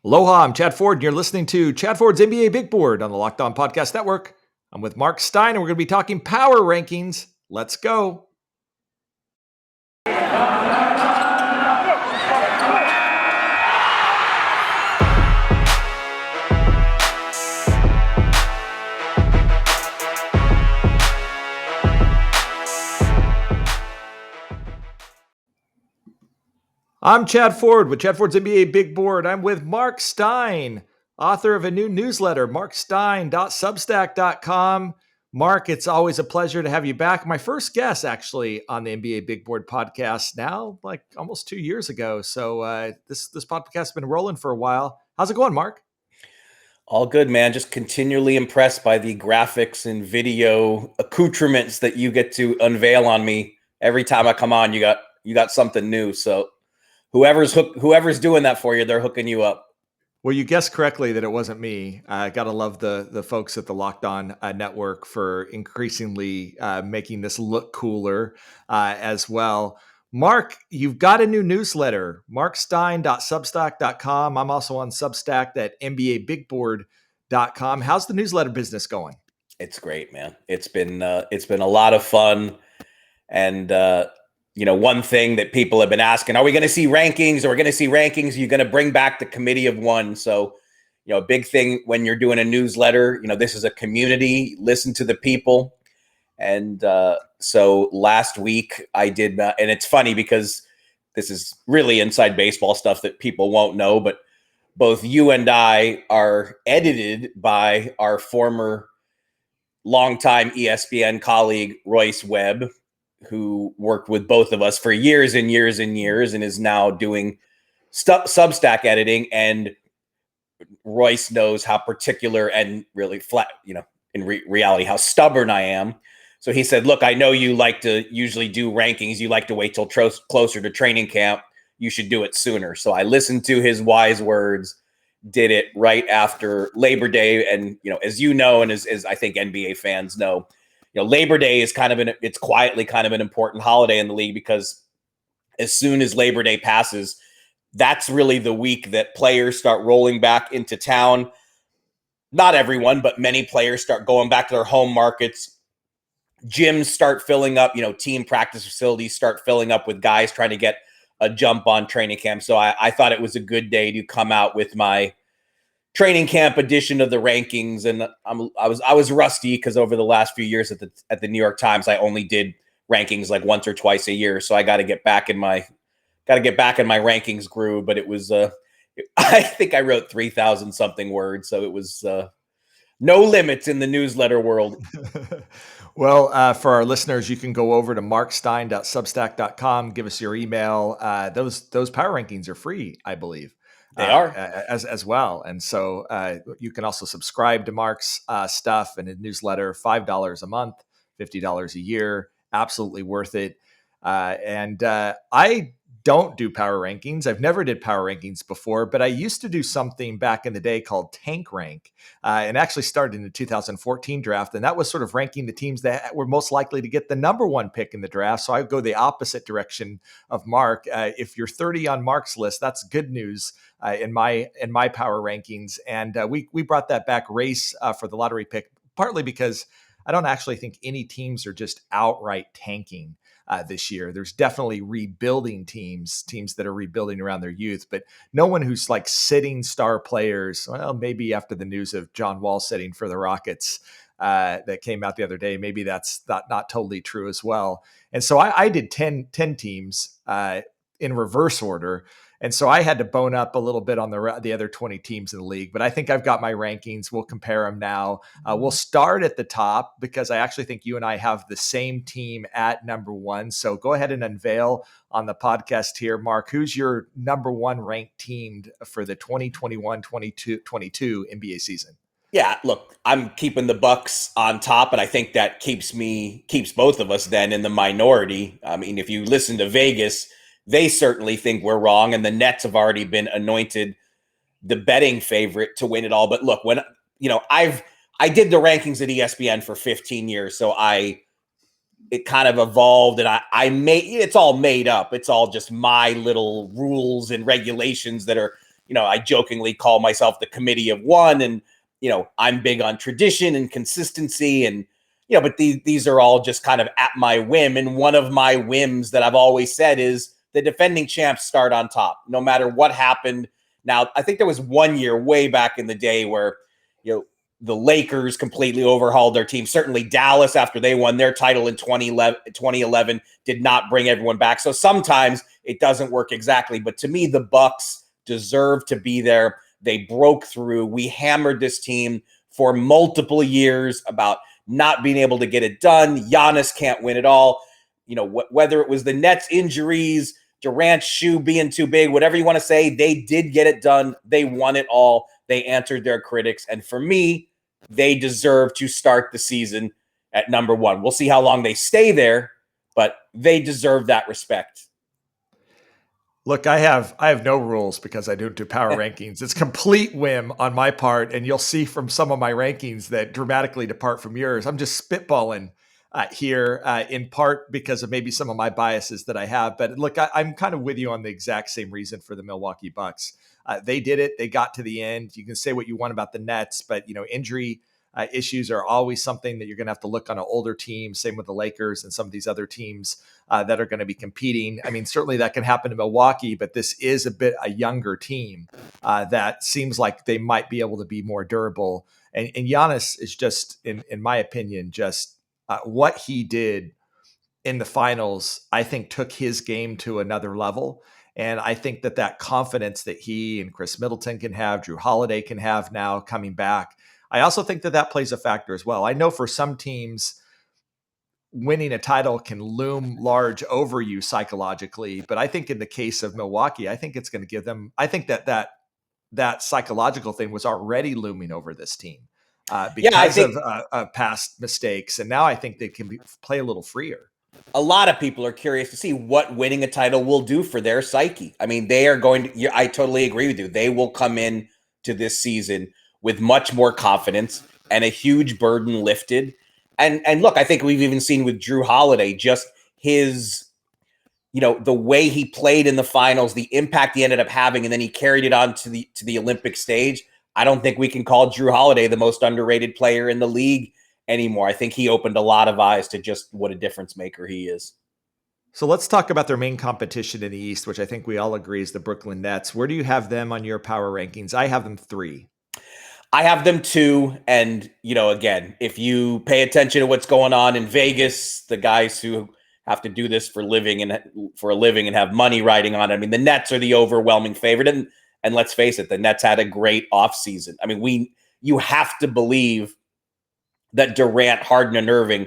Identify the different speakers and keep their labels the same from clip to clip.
Speaker 1: Aloha, I'm Chad Ford, and you're listening to Chad Ford's NBA Big Board on the Locked On Podcast Network. I'm with Marc Stein, and we're going to be talking power rankings. Let's go. I'm Chad Ford with Chad Ford's NBA Big Board. I'm with Marc Stein, author of a new newsletter, marcstein.substack.com. Marc, it's always a pleasure to have you back. My first guest, actually, on the NBA Big Board podcast now, like almost 2 years ago. So this podcast has been rolling for a while. How's it going, Marc?
Speaker 2: All good, man. Just continually impressed by the graphics and video accoutrements that you get to unveil on me every time I come on. You got something new. So whoever's doing that for you, they're hooking you up.
Speaker 1: Well, you guessed correctly that it wasn't me. I got to love the folks at the Locked On Network for increasingly making this look cooler as well. Marc, you've got a new newsletter, marcstein.substack.com. I'm also on Substack at NBABigBoard.com. How's the newsletter business going?
Speaker 2: It's great, man. It's been a lot of fun. And one thing that people have been asking, are we going to see rankings? Are we going to see rankings? You're going to bring back the committee of one. So, a big thing when you're doing a newsletter, this is a community, listen to the people. And so last week I did, and it's funny because this is really inside baseball stuff that people won't know, but both you and I are edited by our former longtime ESPN colleague, Royce Webb, who worked with both of us for years and years and years and is now doing Substack editing. And Royce knows how particular and really flat, in reality, how stubborn I am. So he said, look, I know you like to usually do rankings. You like to wait till closer to training camp. You should do it sooner. So I listened to his wise words, did it right after Labor Day. And, as you know, and as I think NBA fans know, Labor Day is it's quietly kind of an important holiday in the league, because as soon as Labor Day passes, that's really the week that players start rolling back into town. Not everyone, but many players start going back to their home markets. Gyms start filling up, team practice facilities start filling up with guys trying to get a jump on training camp. So I thought it was a good day to come out with my training camp edition of the rankings. And I was rusty because over the last few years at the New York Times, I only did rankings like once or twice a year. So I got to get back in my rankings groove. But it was I think I wrote 3,000 something words. So it was no limits in the newsletter world.
Speaker 1: Well, for our listeners, you can go over to marcstein.substack.com, give us your email. Those power rankings are free, I believe.
Speaker 2: They are
Speaker 1: as well. And so you can also subscribe to Marc's stuff and his newsletter, $5 a month, $50 a year, absolutely worth it. And I don't do power rankings. I've never did power rankings before, but I used to do something back in the day called Tank Rank, and actually started in the 2014 draft. And that was sort of ranking the teams that were most likely to get the number one pick in the draft. So I would go the opposite direction of Marc. If you're 30 on Marc's list, that's good news in my power rankings. And we brought that back race for the lottery pick, partly because I don't actually think any teams are just outright tanking this year. There's definitely rebuilding teams that are rebuilding around their youth, but no one who's like sitting star players. Well, maybe after the news of John Wall sitting for the Rockets that came out the other day, maybe that's not totally true as well. And so I did 10 teams in reverse order. And so I had to bone up a little bit on the other 20 teams in the league, but I think I've got my rankings. We'll compare them now. We'll start at the top because I actually think you and I have the same team at number one. So go ahead and unveil on the podcast here, Marc, who's your number one ranked team for the 2021-22 NBA season?
Speaker 2: Yeah, look, I'm keeping the Bucks on top, and I think that keeps both of us then in the minority. I mean, if you listen to Vegas, they certainly think we're wrong, and the Nets have already been anointed the betting favorite to win it all. But look, when I did the rankings at ESPN for 15 years, so it kind of evolved, and it's all made up. It's all just my little rules and regulations that are I jokingly call myself the committee of one, and I'm big on tradition and consistency, and but these are all just kind of at my whim. And one of my whims that I've always said is the defending champs start on top, no matter what happened. Now, I think there was one year way back in the day where the Lakers completely overhauled their team. Certainly Dallas, after they won their title in 2011, did not bring everyone back. So sometimes it doesn't work exactly. But to me, the Bucks deserve to be there. They broke through. We hammered this team for multiple years about not being able to get it done. Giannis can't win it all. Whether it was the Nets injuries, Durant's shoe being too big, whatever you want to say, they did get it done. They won it all. They answered their critics. And for me, they deserve to start the season at number one. We'll see how long they stay there, but they deserve that respect.
Speaker 1: Look, I have no rules because I don't do power rankings. It's complete whim on my part, and you'll see from some of my rankings that dramatically depart from yours. I'm just spitballing here, in part because of maybe some of my biases that I have. But look, I'm kind of with you on the exact same reason for the Milwaukee Bucks. They did it. They got to the end. You can say what you want about the Nets, but injury issues are always something that you're going to have to look on an older team. Same with the Lakers and some of these other teams that are going to be competing. I mean, certainly that can happen to Milwaukee, but this is a younger team that seems like they might be able to be more durable. And Giannis is just, in my opinion, just what he did in the finals, I think took his game to another level. And I think that confidence that he and Chris Middleton can have, Drew Holiday can have now coming back, I also think that plays a factor as well. I know for some teams, winning a title can loom large over you psychologically, but I think in the case of Milwaukee, I think it's going to give them, I think that psychological thing was already looming over this team because of past mistakes. And now I think they can play a little freer.
Speaker 2: A lot of people are curious to see what winning a title will do for their psyche. I mean, they are going to, I totally agree with you. They will come in to this season with much more confidence and a huge burden lifted. And look, I think we've even seen with Drew Holiday, just his, the way he played in the finals, the impact he ended up having, and then he carried it on to the Olympic stage. I don't think we can call Drew Holiday the most underrated player in the league anymore. I think he opened a lot of eyes to just what a difference maker he is.
Speaker 1: So let's talk about their main competition in the East, which I think we all agree is the Brooklyn Nets. Where do you have them on your power rankings? I have them 3.
Speaker 2: I have them 2. And, again, if you pay attention to what's going on in Vegas, the guys who have to do this for a living and have money riding on it, I mean, the Nets are the overwhelming favorite. And let's face it, the Nets had a great offseason. I mean, you have to believe that Durant, Harden, and Irving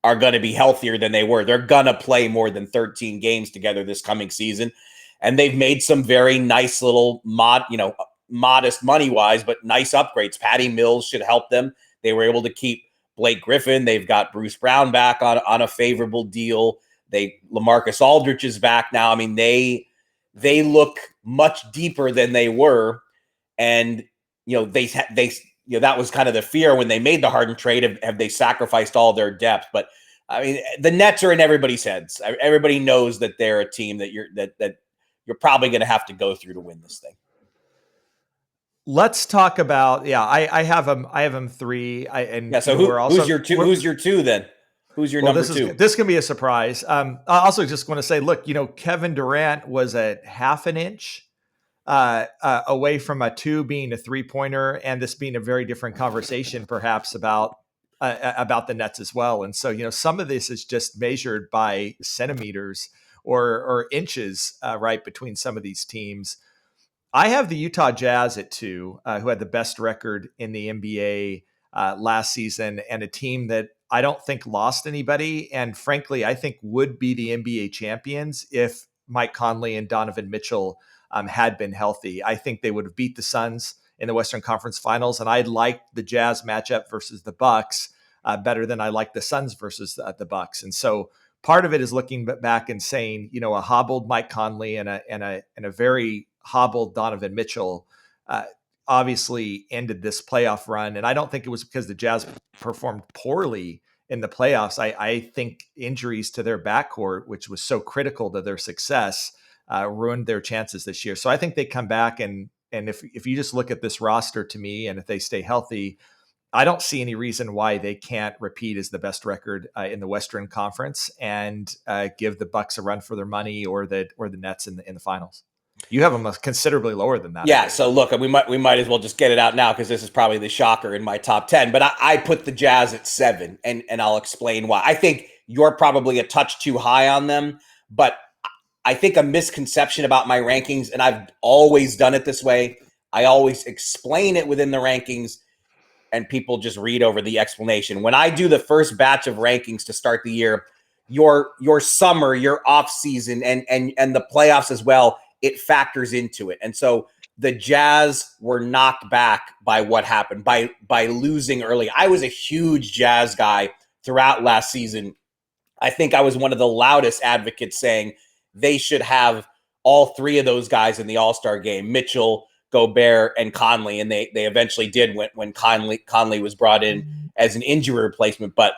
Speaker 2: are going to be healthier than they were. They're going to play more than 13 games together this coming season. And they've made some very nice little modest money-wise, but nice upgrades. Patty Mills should help them. They were able to keep Blake Griffin. They've got Bruce Brown back on a favorable deal. LaMarcus Aldridge is back now. I mean, they look much deeper than they were. And, that was kind of the fear when they made the Harden trade. Have they sacrificed all their depth? But I mean, the Nets are in everybody's heads. Everybody knows that they're a team that you're probably going to have to go through to win this thing.
Speaker 1: Let's talk about, I have them 3.
Speaker 2: So who's your 2? Who's your 2 then? Who's your number 2?
Speaker 1: This can be a surprise. I also just want to say, look, Kevin Durant was at half an inch away from a 2 being a 3-pointer, and this being a very different conversation, perhaps about the Nets as well. And so, some of this is just measured by centimeters or inches, right, between some of these teams. I have the Utah Jazz at 2, who had the best record in the NBA last season, and a team that I don't think lost anybody, and frankly, I think would be the NBA champions if Mike Conley and Donovan Mitchell had been healthy. I think they would have beat the Suns in the Western Conference Finals, and I liked the Jazz matchup versus the Bucks better than I liked the Suns versus the Bucks. And so part of it is looking back and saying, a hobbled Mike Conley and a very hobbled Donovan Mitchell obviously ended this playoff run. And I don't think it was because the Jazz performed poorly in the playoffs. I think injuries to their backcourt, which was so critical to their success, ruined their chances this year. So I think they come back and And if you just look at this roster to me, and if they stay healthy, I don't see any reason why they can't repeat as the best record in the Western Conference and give the Bucks a run for their money, or the Nets in the finals. You have them considerably lower than that.
Speaker 2: Yeah. So look, we might as well just get it out now, because this is probably the shocker in my top 10. But I put the Jazz at 7, and I'll explain why. I think you're probably a touch too high on them, but I think a misconception about my rankings, and I've always done it this way, I always explain it within the rankings, and people just read over the explanation. When I do the first batch of rankings to start the year, your summer, your off season, and the playoffs as well, it factors into it. And so the Jazz were knocked back by what happened, by losing early. I was a huge Jazz guy throughout last season. I think I was one of the loudest advocates saying they should have all 3 of those guys in the All-Star game: Mitchell, Gobert, and Conley. And they eventually did when Conley was brought in as an injury replacement. But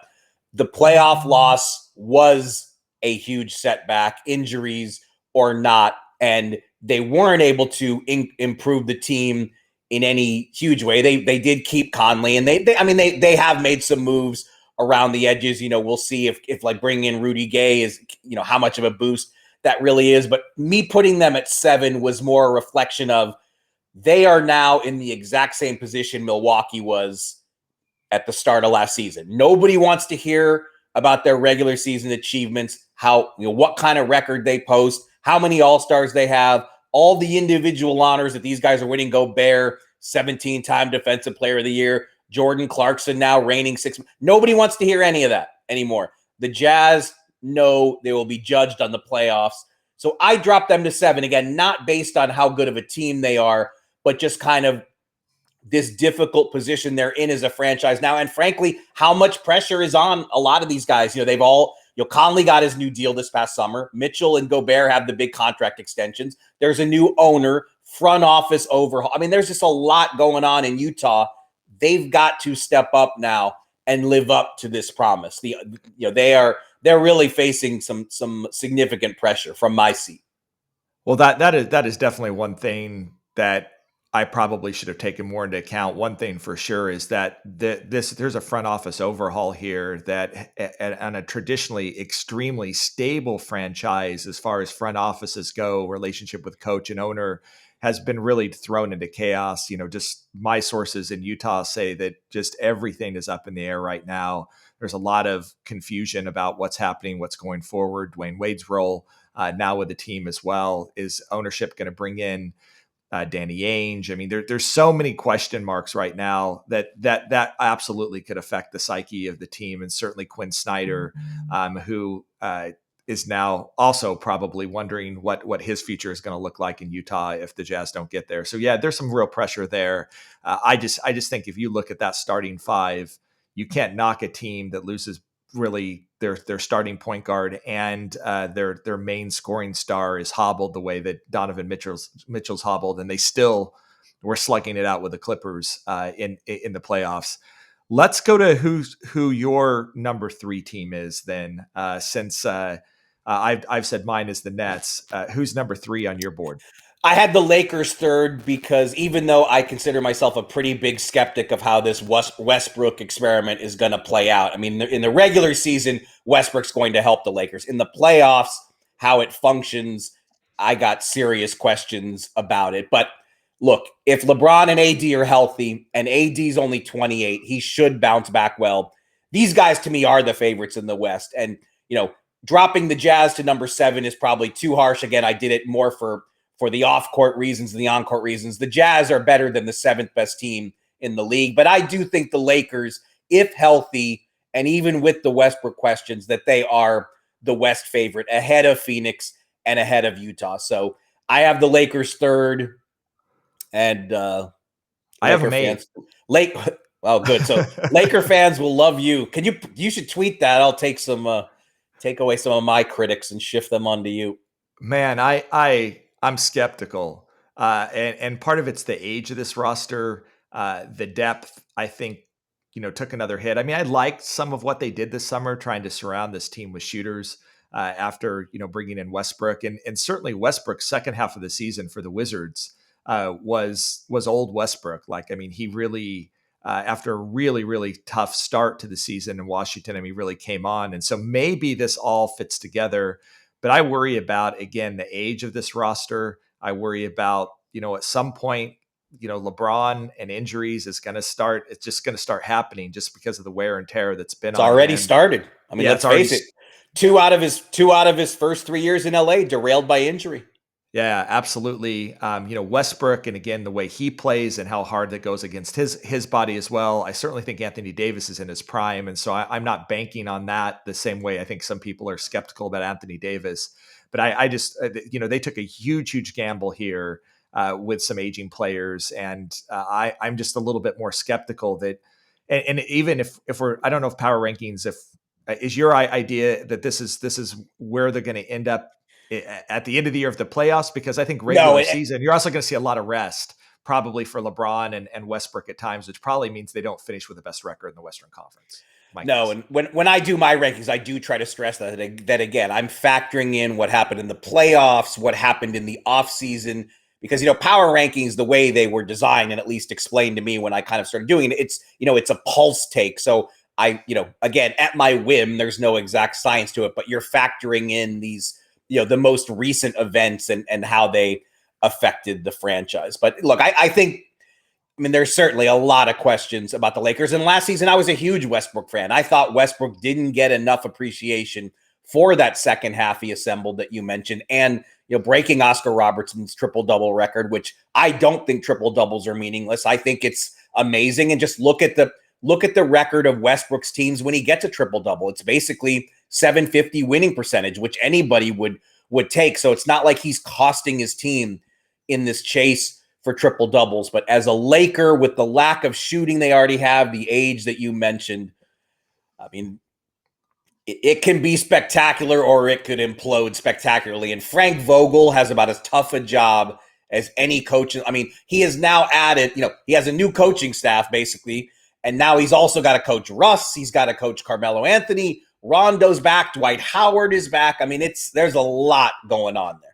Speaker 2: the playoff loss was a huge setback, injuries or not. And they weren't able to improve the team in any huge way. They did keep Conley, and they have made some moves around the edges. We'll see if like bringing in Rudy Gay is, how much of a boost that really is. But me putting them at 7 was more a reflection of they are now in the exact same position Milwaukee was at the start of last season. Nobody wants to hear about their regular season achievements, what kind of record they post, how many All-Stars they have, all the individual honors that these guys are winning. Gobert, 17-time Defensive Player of the Year. Jordan Clarkson now reigning 6. Nobody wants to hear any of that anymore. The Jazz know they will be judged on the playoffs. So I dropped them to 7. Again, not based on how good of a team they are, but just kind of this difficult position they're in as a franchise now. And frankly, how much pressure is on a lot of these guys. They've all, Conley got his new deal this past summer. Mitchell and Gobert have the big contract extensions. There's a new owner, front office overhaul. There's just a lot going on in Utah. They've got to step up now and live up to this promise. They're really facing some significant pressure from my seat.
Speaker 1: Well, that is definitely one thing that I probably should have taken more into account. One thing for sure is that there's a front office overhaul here that on a traditionally extremely stable franchise as far as front offices go, relationship with coach and owner, has been really thrown into chaos. Just my sources in Utah say that just everything is up in the air right now. There's a lot of confusion about what's happening, what's going forward. Dwayne Wade's role now with the team as well. Is ownership going to bring in Danny Ainge? There's so many question marks right now that absolutely could affect the psyche of the team. And certainly Quinn Snyder, who is now also probably wondering what his future is going to look like in Utah if the Jazz don't get there. So yeah, there's some real pressure there. I just think if you look at that starting 5, you can't knock a team that loses really their starting point guard and their main scoring star is hobbled the way that Donovan Mitchell's hobbled, and they still were slugging it out with the Clippers in the playoffs. Let's go to who your number 3 team is then. Since I've said mine is the Nets. Who's number 3 on your board?
Speaker 2: I had the Lakers 3rd because even though I consider myself a pretty big skeptic of how this Westbrook experiment is going to play out. In the regular season, Westbrook's going to help the Lakers. In the playoffs, how it functions, I got serious questions about it. But look, if LeBron and AD are healthy, and AD's only 28, he should bounce back well. These guys, to me, are the favorites in the West. And, dropping the Jazz to number 7 is probably too harsh. Again, I did it more for the off-court reasons and the on-court reasons. The Jazz are better than the 7th best team in the league. But I do think the Lakers, if healthy, and even with the Westbrook questions, that they are the West favorite, ahead of Phoenix and ahead of Utah. So I have the Lakers 3rd. And
Speaker 1: I have them 8.
Speaker 2: Oh, good. So Laker fans will love you. You should tweet that. I'll take away some of my critics and shift them onto you.
Speaker 1: Man, I'm skeptical. And part of it's the age of this roster, the depth, I think, took another hit. I liked some of what they did this summer, trying to surround this team with shooters after, bringing in Westbrook, and certainly Westbrook's second half of the season for the Wizards was old Westbrook. Like, I mean, he really, after a really, really tough start to the season in Washington, I mean, really came on. And so maybe this all fits together. But I worry about, again, the age of this roster. I worry about, at some point, LeBron and injuries is going to start. It's just going to start happening just because of the wear and tear that's been
Speaker 2: It's
Speaker 1: on
Speaker 2: already
Speaker 1: him.
Speaker 2: started. I mean, let's face it. Two out of his first 3 years in LA derailed by injury.
Speaker 1: Yeah, absolutely. Westbrook, and again, the way he plays and how hard that goes against his body as well. I certainly think Anthony Davis is in his prime. And so I'm not banking on that the same way I think some people are skeptical about Anthony Davis. But I just, they took a huge gamble here with some aging players. And I'm just a little bit more skeptical that, and even if we're, I don't know if power rankings, is your idea that this is where they're going to end up at the end of the year of the playoffs? Because I think regular season, you're also going to see a lot of rest probably for LeBron and Westbrook at times, which probably means they don't finish with the best record in the Western Conference.
Speaker 2: And when I do my rankings, I do try to stress that again, I'm factoring in what happened in the playoffs, what happened in the offseason, because, power rankings, the way they were designed and at least explained to me when I kind of started doing it, it's a pulse take. So I, again, at my whim, there's no exact science to it, but you're factoring in these, the most recent events and how they affected the franchise. But look, I think, there's certainly a lot of questions about the Lakers. And last season, I was a huge Westbrook fan. I thought Westbrook didn't get enough appreciation for that second half he assembled that you mentioned. And, breaking Oscar Robertson's triple-double record, which I don't think triple-doubles are meaningless. I think it's amazing. And just look at the record of Westbrook's teams when he gets a triple-double. It's basically 750 winning percentage, which anybody would take. So it's not like he's costing his team in this chase for triple doubles. But as a Laker, with the lack of shooting they already have, the age that you mentioned, it can be spectacular or it could implode spectacularly. And Frank Vogel has about as tough a job as any coach. He has now added, he has a new coaching staff basically. And now he's also got to coach Russ. He's got to coach Carmelo Anthony. Rondo's back. Dwight Howard is back. There's a lot going on there.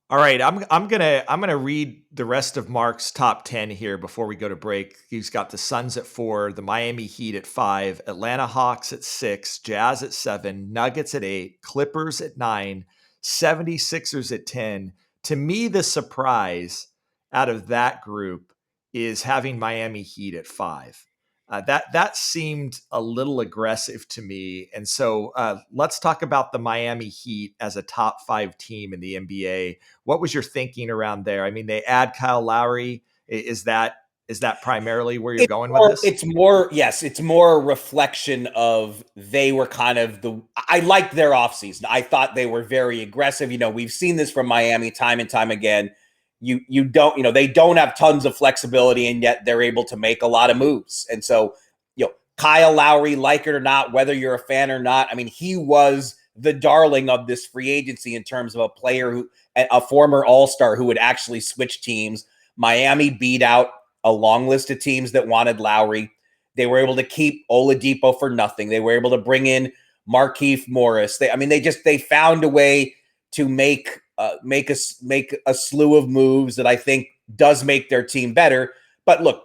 Speaker 1: All right, I'm gonna read the rest of Mark's top 10 here before we go to break. He's got the Suns at 4, the Miami Heat at 5, Atlanta Hawks at 6, Jazz at 7, Nuggets at 8, Clippers at 9, 76ers at 10. To me, the surprise out of that group is having Miami Heat at 5. That seemed a little aggressive to me. And so let's talk about the Miami Heat as a top 5 team in the NBA. What was your thinking around there? They add Kyle Lowry. Is that primarily where you're going with this?
Speaker 2: It's more a reflection of they were kind of I liked their offseason. I thought they were very aggressive. We've seen this from Miami time and time again. You don't, they don't have tons of flexibility, and yet they're able to make a lot of moves. And so, Kyle Lowry, like it or not, whether you're a fan or not, he was the darling of this free agency in terms of a player a former all-star who would actually switch teams. Miami beat out a long list of teams that wanted Lowry. They were able to keep Oladipo for nothing. They were able to bring in Markieff Morris. They found a way to make a slew of moves that I think does make their team better. But look,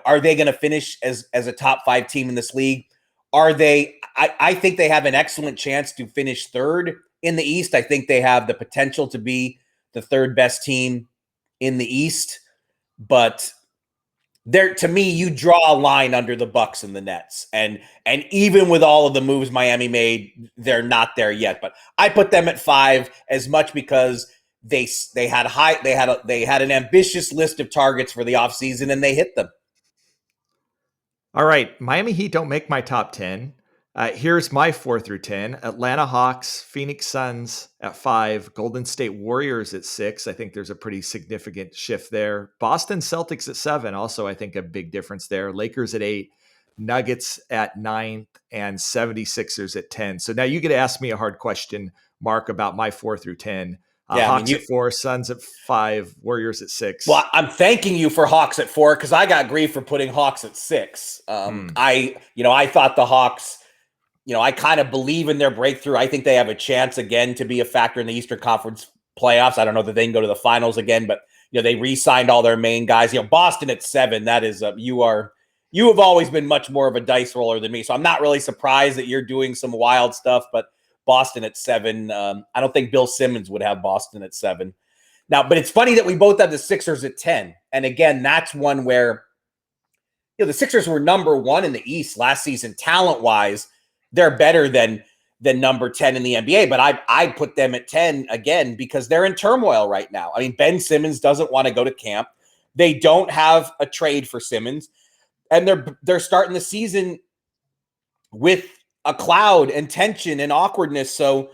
Speaker 2: are they going to finish as a top 5 team in this league? Are they? I think they have an excellent chance to finish third in the East. I think they have the potential to be the third best team in the East. But to me, you draw a line under the Bucks and the Nets, and even with all of the moves Miami made, they're not there yet. But I put them at 5 as much because they had an ambitious list of targets for the offseason, and they hit them.
Speaker 1: All right, Miami Heat don't make my top 10. Here's my 4 through 10. Atlanta Hawks, Phoenix Suns at 5, Golden State Warriors at 6. I think there's a pretty significant shift there. Boston Celtics at 7. Also, I think a big difference there. Lakers at 8, Nuggets at 9, and 76ers at 10. So now you get to ask me a hard question, Mark, about my 4 through 10. Hawks at 4, Suns at 5, Warriors at 6.
Speaker 2: Well, I'm thanking you for Hawks at 4 because I got grief for putting Hawks at 6. I thought the Hawks, I kind of believe in their breakthrough. I think they have a chance again to be a factor in the Eastern Conference playoffs. I don't know that they can go to the finals again, but they re-signed all their main guys. Boston at 7. That is you have always been much more of a dice roller than me, so I'm not really surprised that you're doing some wild stuff. But Boston at 7, I don't think Bill Simmons would have Boston at 7 now. But it's funny that we both have the Sixers at 10, and again, that's one where the Sixers were number 1 in the East last season, talent-wise. They're better than number 10 in the NBA, but I put them at 10 again because they're in turmoil right now. I mean, Ben Simmons doesn't want to go to camp. They don't have a trade for Simmons, and they're starting the season with a cloud and tension and awkwardness. So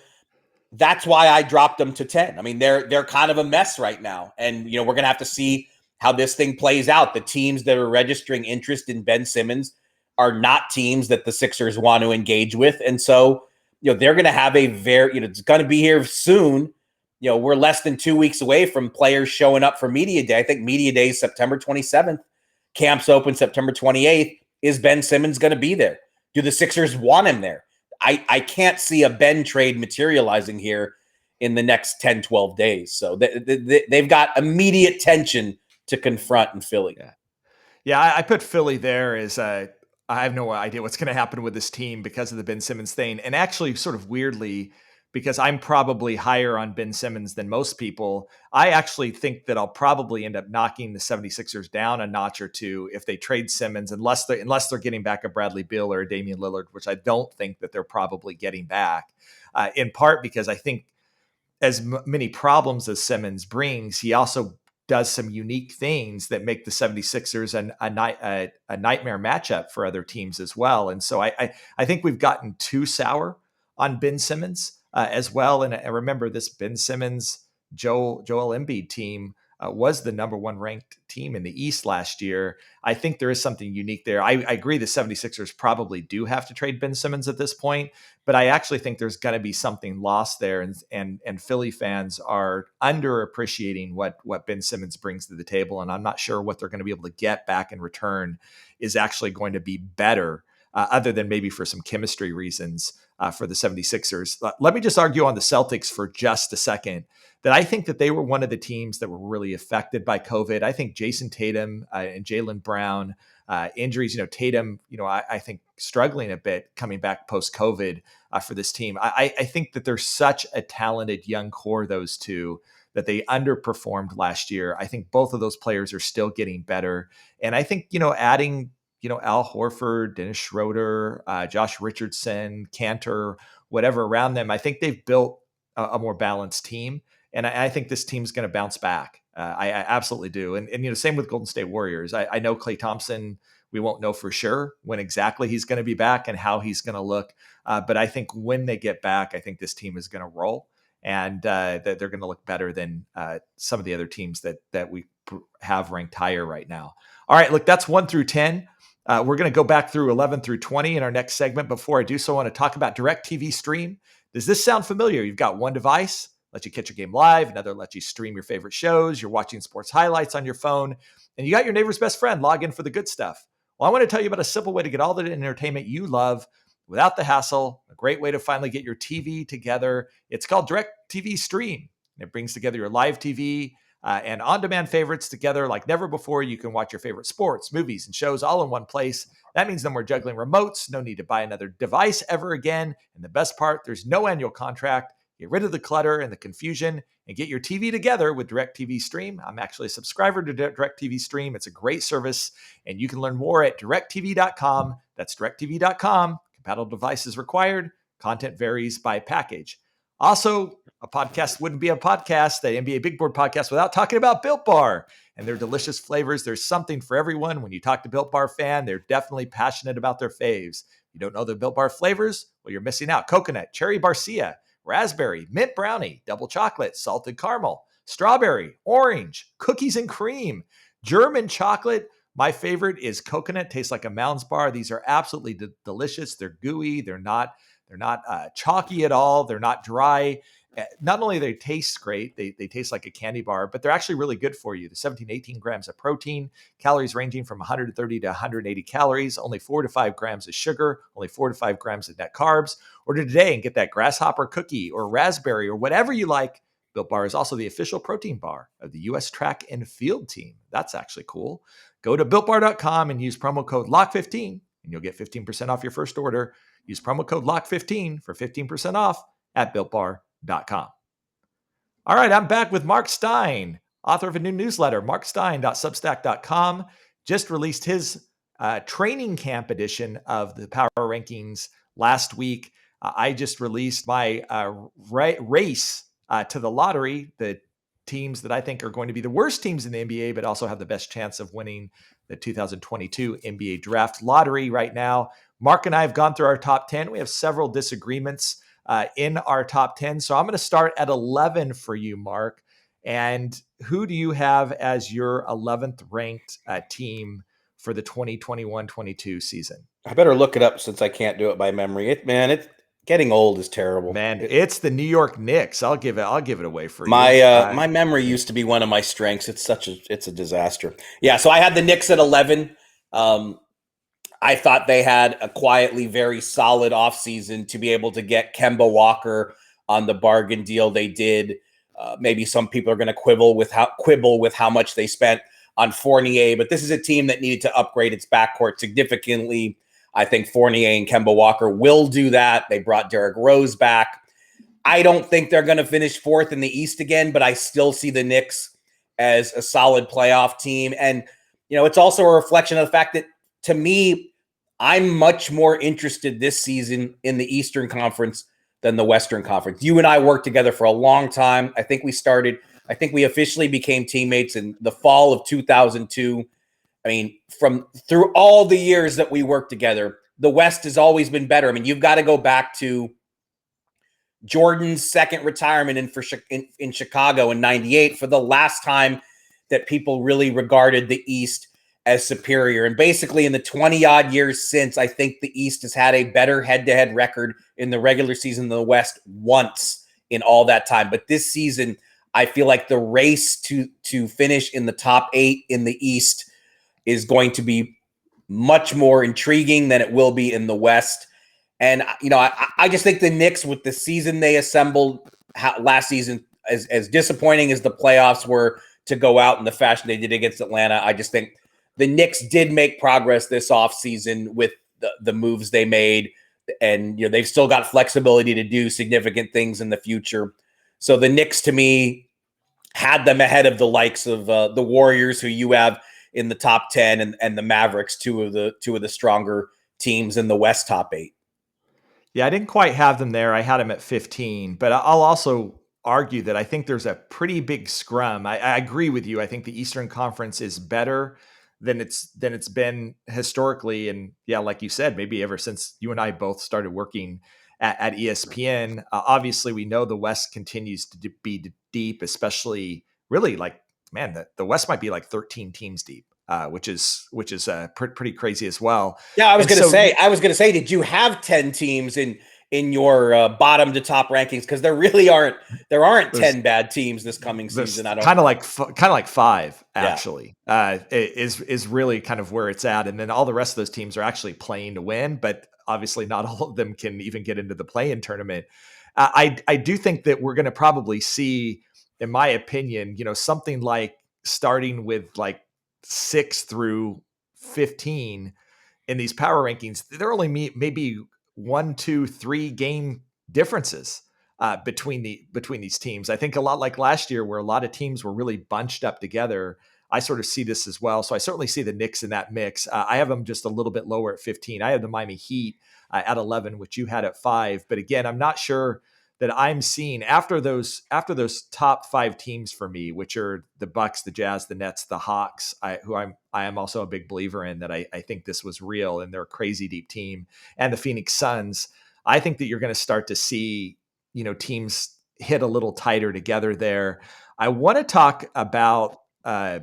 Speaker 2: that's why I dropped them to 10. I mean, they're kind of a mess right now, and we're going to have to see how this thing plays out. The teams that are registering interest in Ben Simmons are not teams that the Sixers want to engage with. And so, they're going to have a very, it's going to be here soon. We're less than 2 weeks away from players showing up for Media Day. I think Media Day is September 27th. Camps open September 28th. Is Ben Simmons going to be there? Do the Sixers want him there? I can't see a Ben trade materializing here in the next 10, 12 days. So they've got immediate tension to confront in Philly.
Speaker 1: Yeah, I put Philly there as I have no idea what's going to happen with this team because of the Ben Simmons thing. And actually, sort of weirdly, because I'm probably higher on Ben Simmons than most people, I actually think that I'll probably end up knocking the 76ers down a notch or two if they trade Simmons, unless they're getting back a Bradley Beal or a Damian Lillard, which I don't think that they're probably getting back, in part because I think as many problems as Simmons brings, he also does some unique things that make the 76ers a nightmare matchup for other teams as well. And so I think we've gotten too sour on Ben Simmons as well. And I remember this Ben Simmons, Joel Embiid team was the number 1 ranked team in the East last year. I think there is something unique there. I agree the 76ers probably do have to trade Ben Simmons at this point, but I actually think there's going to be something lost there. And Philly fans are underappreciating what Ben Simmons brings to the table. And I'm not sure what they're going to be able to get back in return is actually going to be better, other than maybe for some chemistry reasons for the 76ers. Let me just argue on the Celtics for just a second that I think that they were one of the teams that were really affected by COVID. I think Jason Tatum and Jaylen Brown injuries, Tatum, I think struggling a bit coming back post-COVID for this team. I think that they're such a talented young core, those two, that they underperformed last year. I think both of those players are still getting better. And I think, adding Al Horford, Dennis Schroeder, Josh Richardson, Cantor, whatever around them, I think they've built a more balanced team. And I think this team's going to bounce back. I absolutely do. And same with Golden State Warriors. I know Klay Thompson, we won't know for sure when exactly he's going to be back and how he's going to look. But I think when they get back, I think this team is going to roll and that they're going to look better than some of the other teams that we have ranked higher right now. All right, look, that's 1 through 10. We're going to go back through 11 through 20 in our next segment. Before I do so, I want to talk about DirecTV Stream. Does this sound familiar? You've got one device, lets you catch a game live. Another lets you stream your favorite shows. You're watching sports highlights on your phone. And you got your neighbor's best friend log in for the good stuff. Well, I want to tell you about a simple way to get all the entertainment you love without the hassle. A great way to finally get your TV together. It's called DirecTV Stream. And it brings together your live TV and on-demand favorites together like never before. You can watch your favorite sports, movies, and shows all in one place. That means no more juggling remotes. No need to buy another device ever again. And the best part, there's no annual contract. Get rid of the clutter and the confusion and get your TV together with DirecTV Stream. I'm actually a subscriber to DirecTV Stream. It's a great service, and you can learn more at directtv.com. That's directtv.com. Compatible devices required. Content varies by package. Also, a podcast wouldn't be a podcast, the NBA Big Board podcast, without talking about Built Bar and their delicious flavors. There's something for everyone. When you talk to Built Bar fan, they're definitely passionate about their faves. You don't know the Built Bar flavors? Well, you're missing out. Coconut, cherry barcia, raspberry, mint brownie, double chocolate, salted caramel, strawberry, orange, cookies and cream, German chocolate. My favorite is coconut. Tastes like a Mounds bar. These are absolutely delicious. They're gooey. They're not chalky at all. They're not dry. Not only they taste great, they taste like a candy bar, but they're actually really good for you. They're 17, 18 grams of protein, calories ranging from 130 to 180 calories, only 4 to 5 grams of sugar, only 4 to 5 grams of net carbs. Order today and get that grasshopper cookie or raspberry or whatever you like Built Bar is also the official protein bar of the U.S. track and field team. That's actually cool. Go to BuiltBar.com and use promo code LOCK15, and you'll get 15% off your first order. Use promo code LOCK15 for 15% off at BuiltBar.com. All right, I'm back with Marc Stein, author of a new newsletter, markstein.substack.com. Just released his training camp edition of the Power Rankings last week. I just released my race to the lottery, the teams that I think are going to be the worst teams in the NBA, but also have the best chance of winning the 2022 NBA draft lottery right now. Mark and I have gone through our top 10. We have several disagreements in our top 10. So I'm going to start at 11 for you, Mark. And who do you have as your 11th ranked team for the 2021-22 season?
Speaker 2: I better look it up since I can't do it by memory. It's getting old is terrible.
Speaker 1: Man, it's the New York Knicks. I'll give it away for you.
Speaker 2: My memory used to be one of my strengths. It's a disaster. Yeah, so I had the Knicks at 11. I thought they had a quietly very solid offseason to be able to get Kemba Walker on the bargain deal they did. Maybe some people are going to quibble with how much they spent on Fournier, but this is a team that needed to upgrade its backcourt significantly. I think Fournier and Kemba Walker will do that. They brought Derrick Rose back. I don't think they're going to finish fourth in the East again, but I still see the Knicks as a solid playoff team. And, it's also a reflection of the fact that, to me, I'm much more interested this season in the Eastern Conference than the Western Conference. You and I worked together for a long time. I think we officially became teammates in the fall of 2002. I mean, through all the years that we worked together, the West has always been better. I mean, you've got to go back to Jordan's second retirement in Chicago in 98 for the last time that people really regarded the East as superior. And basically in the 20-odd years since, I think the East has had a better head-to-head record in the regular season than the West once in all that time. But this season, I feel like the race to finish in the top 8 in the East is going to be much more intriguing than it will be in the West. And, I just think the Knicks, with the season they assembled last season, as disappointing as the playoffs were to go out in the fashion they did against Atlanta, I just think the Knicks did make progress this offseason with the moves they made. And, they've still got flexibility to do significant things in the future. So the Knicks, to me, had them ahead of the likes of the Warriors, who you have in the top 10, and the Mavericks, two of the stronger teams in the West top 8.
Speaker 1: Yeah, I didn't quite have them there. I had them at 15, but I'll also argue that I think there's a pretty big scrum. I agree with you. I think the Eastern Conference is better than it's been historically. And yeah, like you said, maybe ever since you and I both started working at ESPN. Obviously, we know the West continues to be deep, especially really the West might be like 13 teams deep, which is pretty crazy as well.
Speaker 2: Yeah, I was going to say, did you have 10 teams in your bottom to top rankings? Because there aren't 10 bad teams this coming season. I don't
Speaker 1: kind of like 5 actually. Is really kind of where it's at, and then all the rest of those teams are actually playing to win, but obviously not all of them can even get into the play-in tournament. I do think that we're going to probably see, in my opinion, something like starting with like 6 through 15 in these power rankings. There are only maybe 1, 2, 3 game differences between these teams. I think a lot like last year, where a lot of teams were really bunched up together. I sort of see this as well. So I certainly see the Knicks in that mix. I have them just a little bit lower at 15. I have the Miami Heat at 11, which you had at 5. But again, I'm not sure that I'm seeing after those top 5 teams for me, which are the Bucks, the Jazz, the Nets, the Hawks, I am also a big believer in that. I think this was real, and they're a crazy deep team, and the Phoenix Suns. I think that you're going to start to see, teams hit a little tighter together there. I want to talk about, a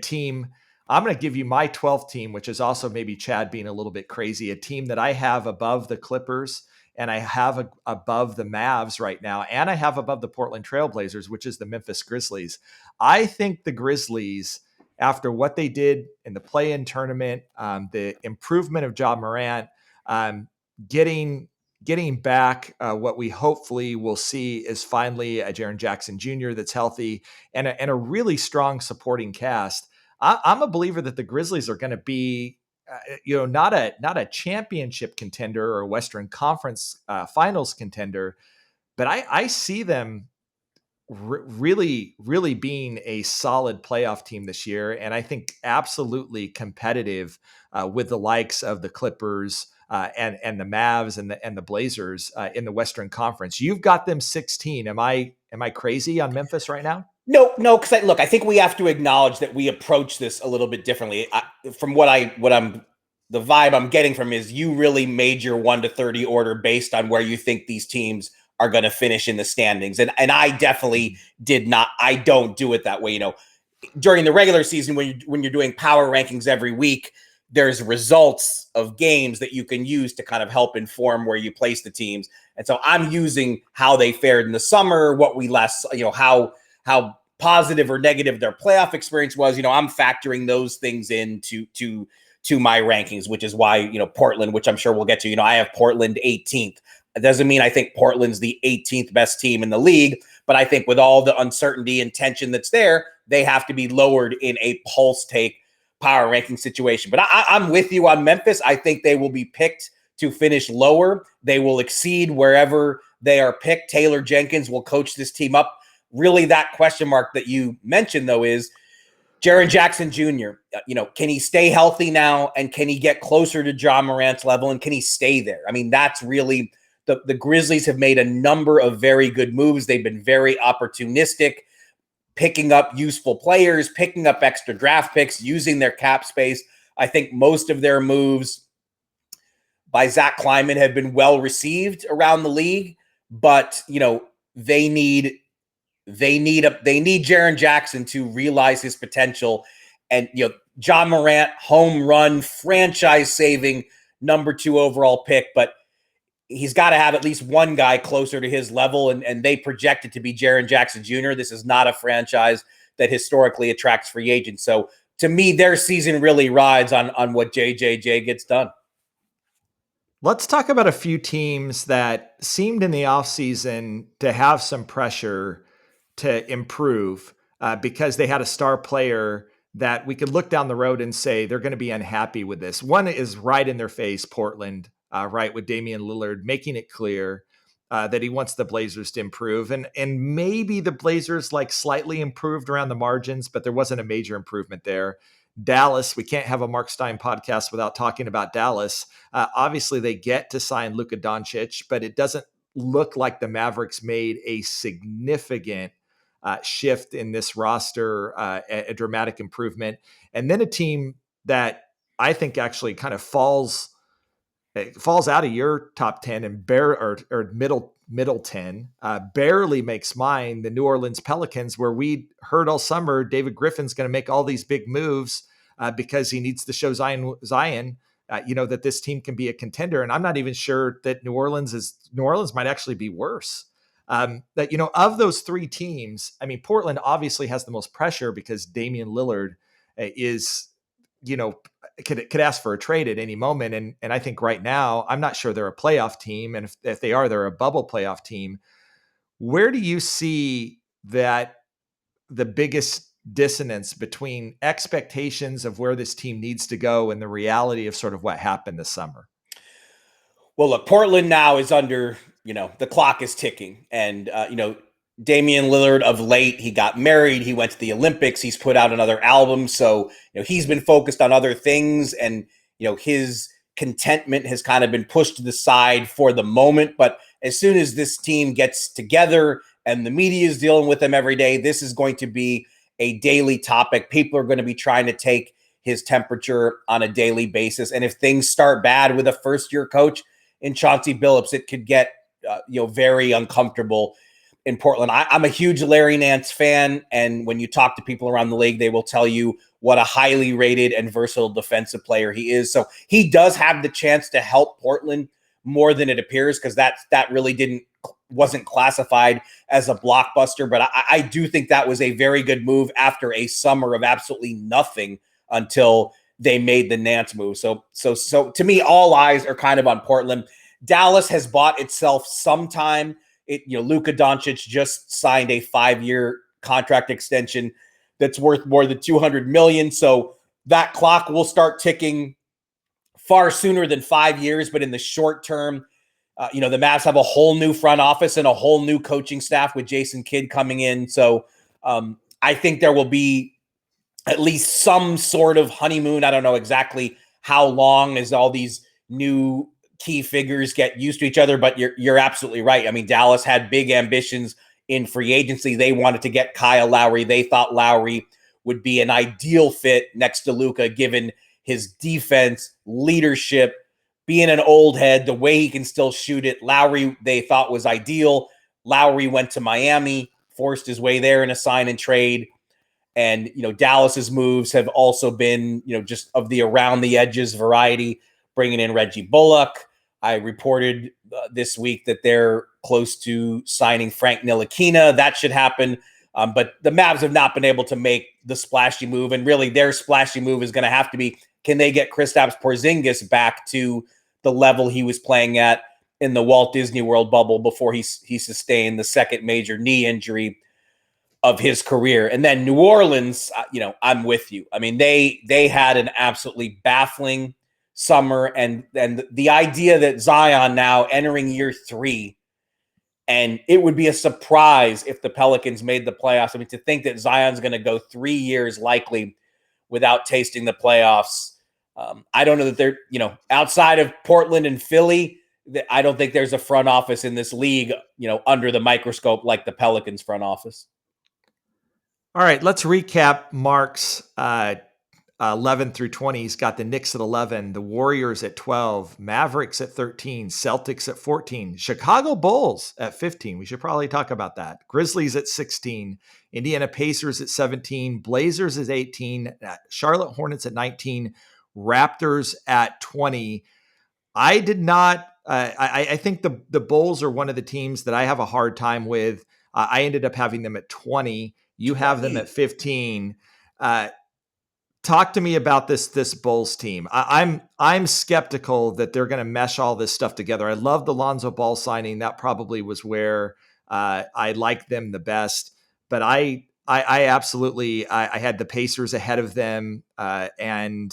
Speaker 1: team. I'm going to give you my 12th team, which is also maybe Chad being a little bit crazy, a team that I have above the Clippers, and I have above the Mavs right now, and I have above the Portland Trailblazers, which is the Memphis Grizzlies. I think the Grizzlies, after what they did in the play-in tournament, the improvement of Ja Morant, getting getting back, what we hopefully will see is finally a Jaren Jackson Jr. that's healthy and a really strong supporting cast. I'm a believer that the Grizzlies are going to be, not a championship contender or Western Conference Finals contender, but I see them really, really being a solid playoff team this year, and I think absolutely competitive with the likes of the Clippers and the Mavs and the Blazers in the Western Conference. You've got them 16. Am I crazy on Memphis right now?
Speaker 2: No, because I think we have to acknowledge that we approach this a little bit differently. The vibe I'm getting from is you really made your 1 to 30 order based on where you think these teams are going to finish in the standings. And I definitely did not. I don't do it that way. During the regular season, when you're doing power rankings every week, there's results of games that you can use to kind of help inform where you place the teams. And so I'm using how they fared in the summer, what we last, how positive or negative their playoff experience was. I'm factoring those things into my rankings, which is why, Portland, which I'm sure we'll get to, I have Portland 18th. It doesn't mean I think Portland's the 18th best team in the league, but I think with all the uncertainty and tension that's there, they have to be lowered in a pulse take power ranking situation. But I'm with you on Memphis. I think they will be picked to finish lower. They will exceed wherever they are picked. Taylor Jenkins will coach this team up. Really, that question mark that you mentioned, though, is Jaren Jackson Jr., can he stay healthy now? And can he get closer to John Morant's level? And can he stay there? I mean, that's really the Grizzlies have made a number of very good moves. They've been very opportunistic, picking up useful players, picking up extra draft picks, using their cap space. I think most of their moves by Zach Kleiman have been well received around the league, but they need Jaren Jackson to realize his potential. And John Morant, home run, franchise saving number 2 overall pick, but he's got to have at least one guy closer to his level, and they project it to be Jaren Jackson Jr. This is not a franchise that historically attracts free agents. So to me, their season really rides on what JJJ gets done.
Speaker 1: Let's talk about a few teams that seemed in the offseason to have some pressure to improve because they had a star player that we could look down the road and say they're going to be unhappy with this. One is right in their face, Portland, right, with Damian Lillard, making it clear that he wants the Blazers to improve. And maybe the Blazers slightly improved around the margins, but there wasn't a major improvement there. Dallas, we can't have a Marc Stein podcast without talking about Dallas. Obviously, they get to sign Luka Doncic, but it doesn't look like the Mavericks made a significant shift in this roster, a dramatic improvement. And then a team that I think actually kind of falls out of your top 10 and middle 10, barely makes mine, the New Orleans Pelicans, where we heard all summer David Griffin's going to make all these big moves because he needs to show Zion, that this team can be a contender. And I'm not even sure that New Orleans might actually be worse. Of those 3 teams, I mean, Portland obviously has the most pressure because Damian Lillard is, could ask for a trade at any moment. And I think right now, I'm not sure they're a playoff team. And if they are, they're a bubble playoff team. Where do you see that the biggest dissonance between expectations of where this team needs to go and the reality of sort of what happened this summer?
Speaker 2: Well, look, Portland now is under, the clock is ticking. And, Damian Lillard of late, he got married. He went to the Olympics. He's put out another album. So, he's been focused on other things, and, his contentment has kind of been pushed to the side for the moment. But as soon as this team gets together and the media is dealing with them every day, this is going to be a daily topic. People are going to be trying to take his temperature on a daily basis. And if things start bad with a first-year coach in Chauncey Billups, it could get, very uncomfortable in Portland. I'm a huge Larry Nance fan, and when you talk to people around the league, they will tell you what a highly rated and versatile defensive player he is. So he does have the chance to help Portland more than it appears, because that really wasn't classified as a blockbuster. But I do think that was a very good move after a summer of absolutely nothing until they made the Nance move. So to me, all eyes are kind of on Portland. Dallas has bought itself some time. Luka Doncic just signed a 5-year contract extension that's worth more than $200 million. So that clock will start ticking far sooner than 5 years. But in the short term, the Mavs have a whole new front office and a whole new coaching staff with Jason Kidd coming in. So I think there will be at least some sort of honeymoon. I don't know exactly how long as all these new key figures get used to each other, but you're absolutely right. I mean, Dallas had big ambitions in free agency. They wanted to get Kyle Lowry. They thought Lowry would be an ideal fit next to Luka, given his defense, leadership, being an old head, the way he can still shoot it. Lowry, they thought, was ideal. Lowry went to Miami, forced his way there in a sign and trade. And, Dallas's moves have also been, just of the around the edges variety, bringing in Reggie Bullock. I reported this week that they're close to signing Frank Ntilikina. That should happen. But the Mavs have not been able to make the splashy move. And really their splashy move is going to have to be, can they get Kristaps Porzingis back to the level he was playing at in the Walt Disney World bubble before he sustained the second major knee injury of his career? And then New Orleans, I'm with you. I mean, they had an absolutely baffling summer, and the idea that Zion now entering year 3, and it would be a surprise if the Pelicans made the playoffs. I mean, to think that Zion's going to go 3 years likely without tasting the playoffs. I don't know that they're, outside of Portland and Philly, I don't think there's a front office in this league, under the microscope like the Pelicans front office.
Speaker 1: All right, let's recap Mark's 11 through 20. He's got the Knicks at 11, the Warriors at 12, Mavericks at 13, Celtics at 14, Chicago Bulls at 15. We should probably talk about that. Grizzlies at 16, Indiana Pacers at 17, Blazers at 18, Charlotte Hornets at 19, Raptors at 20. I did not. I think the Bulls are one of the teams that I have a hard time with. I ended up having them at 20. You have them at 15. Talk to me about this Bulls team. I'm skeptical that they're going to mesh all this stuff together. I love the Lonzo Ball signing. That probably was where I liked them the best. But I absolutely I had the Pacers ahead of them and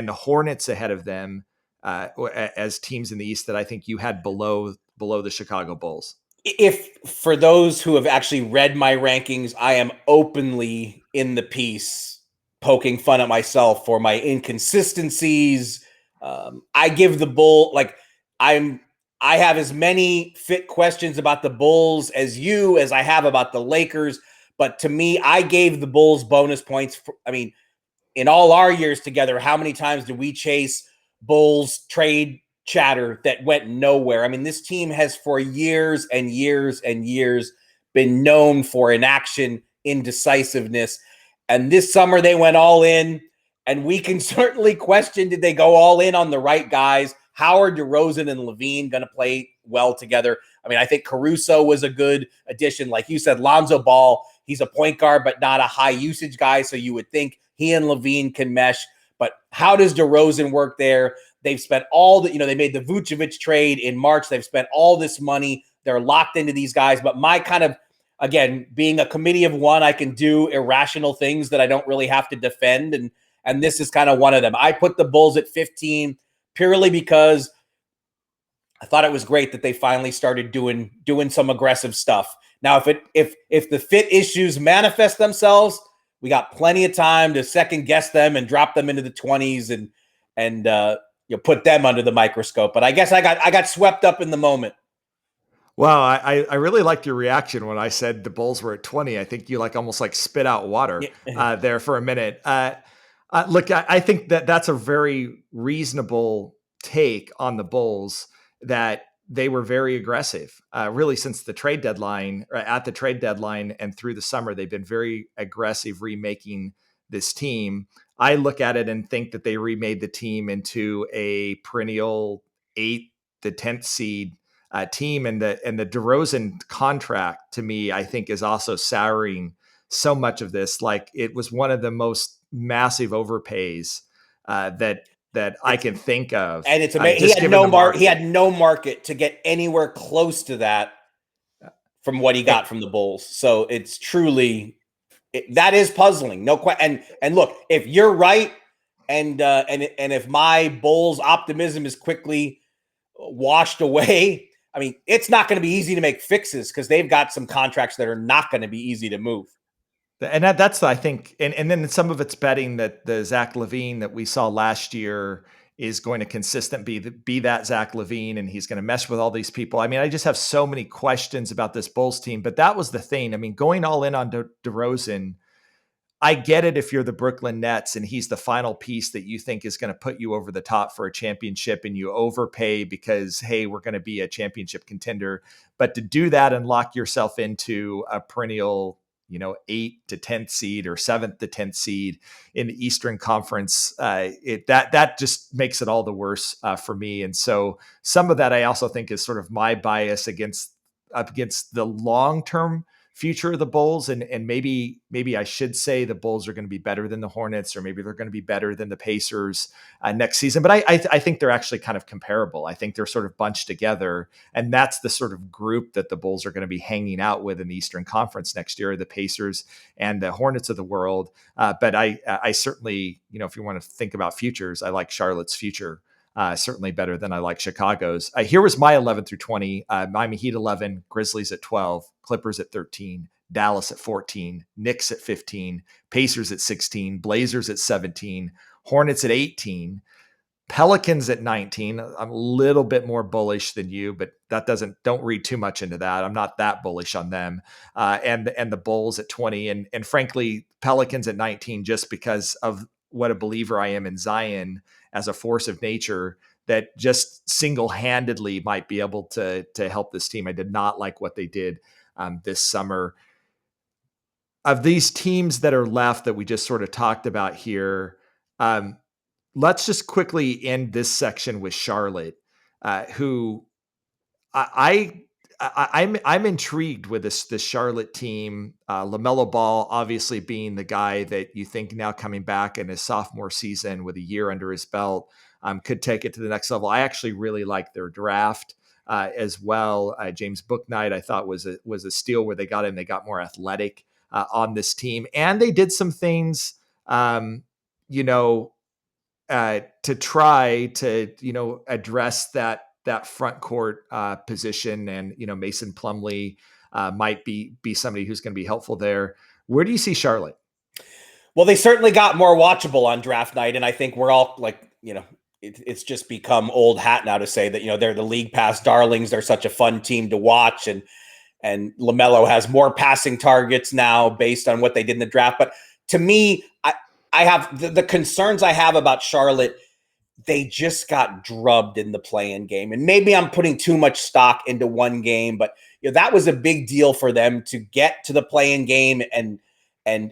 Speaker 1: the Hornets ahead of them as teams in the East that I think you had below the Chicago Bulls.
Speaker 2: If for those who have actually read my rankings, I am openly in the piece poking fun at myself for my inconsistencies. I give the Bull I have as many fit questions about the Bulls as I have about the Lakers. But to me, I gave the Bulls bonus points. In all our years together, how many times did we chase Bulls trade chatter that went nowhere? I mean, this team has for years and years and years been known for inaction, indecisiveness. And this summer they went all in, and we can certainly question, did they go all in on the right guys? How are DeRozan and Levine going to play well together? I mean, I think Caruso was a good addition. Like you said, Lonzo Ball, he's a point guard, but not a high usage guy. So you would think he and Levine can mesh. But how does DeRozan work there? They've spent they made the Vucevic trade in March. They've spent all this money. They're locked into these guys. But my kind of, again, being a committee of one, I can do irrational things that I don't really have to defend. And this is kind of one of them. I put the Bulls at 15 purely because I thought it was great that they finally started doing some aggressive stuff. Now, if the fit issues manifest themselves, we got plenty of time to second guess them and drop them into the 20s and put them under the microscope. But I guess I got swept up in the moment.
Speaker 1: Well, I really liked your reaction when I said the Bulls were at 20. I think you almost spit out water there for a minute. Look, I think that's a very reasonable take on the Bulls, that they were very aggressive, really since the trade deadline, at the trade deadline and through the summer. They've been very aggressive remaking this team. I look at it and think that they remade the team into a perennial 8th to 10th seed team. And the DeRozan contract, to me, I think is also souring so much of this. Like, it was one of the most massive overpays that that I can think of.
Speaker 2: And it's amazing. He had no market to get anywhere close to that from what he got from the Bulls. So it's truly that is puzzling. No question. And look, if you're right, and if my Bulls optimism is quickly washed away, I mean, it's not going to be easy to make fixes because they've got some contracts that are not going to be easy to move.
Speaker 1: And that's I think, and then some of it's betting that the Zach LaVine that we saw last year is going to consistently be that Zach LaVine, and he's going to mess with all these people. I mean, I just have so many questions about this Bulls team, but that was the thing. I mean, going all in on DeRozan, I get it if you're the Brooklyn Nets and he's the final piece that you think is going to put you over the top for a championship and you overpay because, hey, we're going to be a championship contender. But to do that and lock yourself into a perennial 8th to 10th seed or 7th to 10th seed in the Eastern Conference, that just makes it all the worse for me. And so some of that I also think is sort of my bias against the long-term future of the Bulls. And maybe I should say the Bulls are going to be better than the Hornets, or maybe they're going to be better than the Pacers next season. But I think they're actually kind of comparable. I think they're sort of bunched together, and that's the sort of group that the Bulls are going to be hanging out with in the Eastern Conference next year, the Pacers and the Hornets of the world. But I certainly, if you want to think about futures, I like Charlotte's future. Certainly better than I like Chicago's. Here was my 11 through 20. Miami Heat 11, Grizzlies at 12, Clippers at 13, Dallas at 14, Knicks at 15, Pacers at 16, Blazers at 17, Hornets at 18, Pelicans at 19. I'm a little bit more bullish than you, but don't read too much into that. I'm not that bullish on them. And the Bulls at 20, and frankly, Pelicans at 19, just because of what a believer I am in Zion as a force of nature that just single-handedly might be able to help this team. I did not like what they did this summer. Of these teams that are left that we just sort of talked about here, let's just quickly end this section with Charlotte, who I'm intrigued with this Charlotte team. LaMelo Ball obviously being the guy that you think now coming back in his sophomore season with a year under his belt could take it to the next level. I actually really like their draft as well. James Bouknight I thought was a steal where they got him. They got more athletic on this team, and they did some things, to try to address that front court position. And, Mason Plumlee might be somebody who's going to be helpful there. Where do you see Charlotte?
Speaker 2: Well, they certainly got more watchable on draft night. And I think we're all like, it's just become old hat now to say that, they're the league pass darlings. They're such a fun team to watch. And LaMelo has more passing targets now based on what they did in the draft. But to me, I have the concerns I have about Charlotte. They just got drubbed in the play-in game. And maybe I'm putting too much stock into one game, but that was a big deal for them to get to the play-in game. And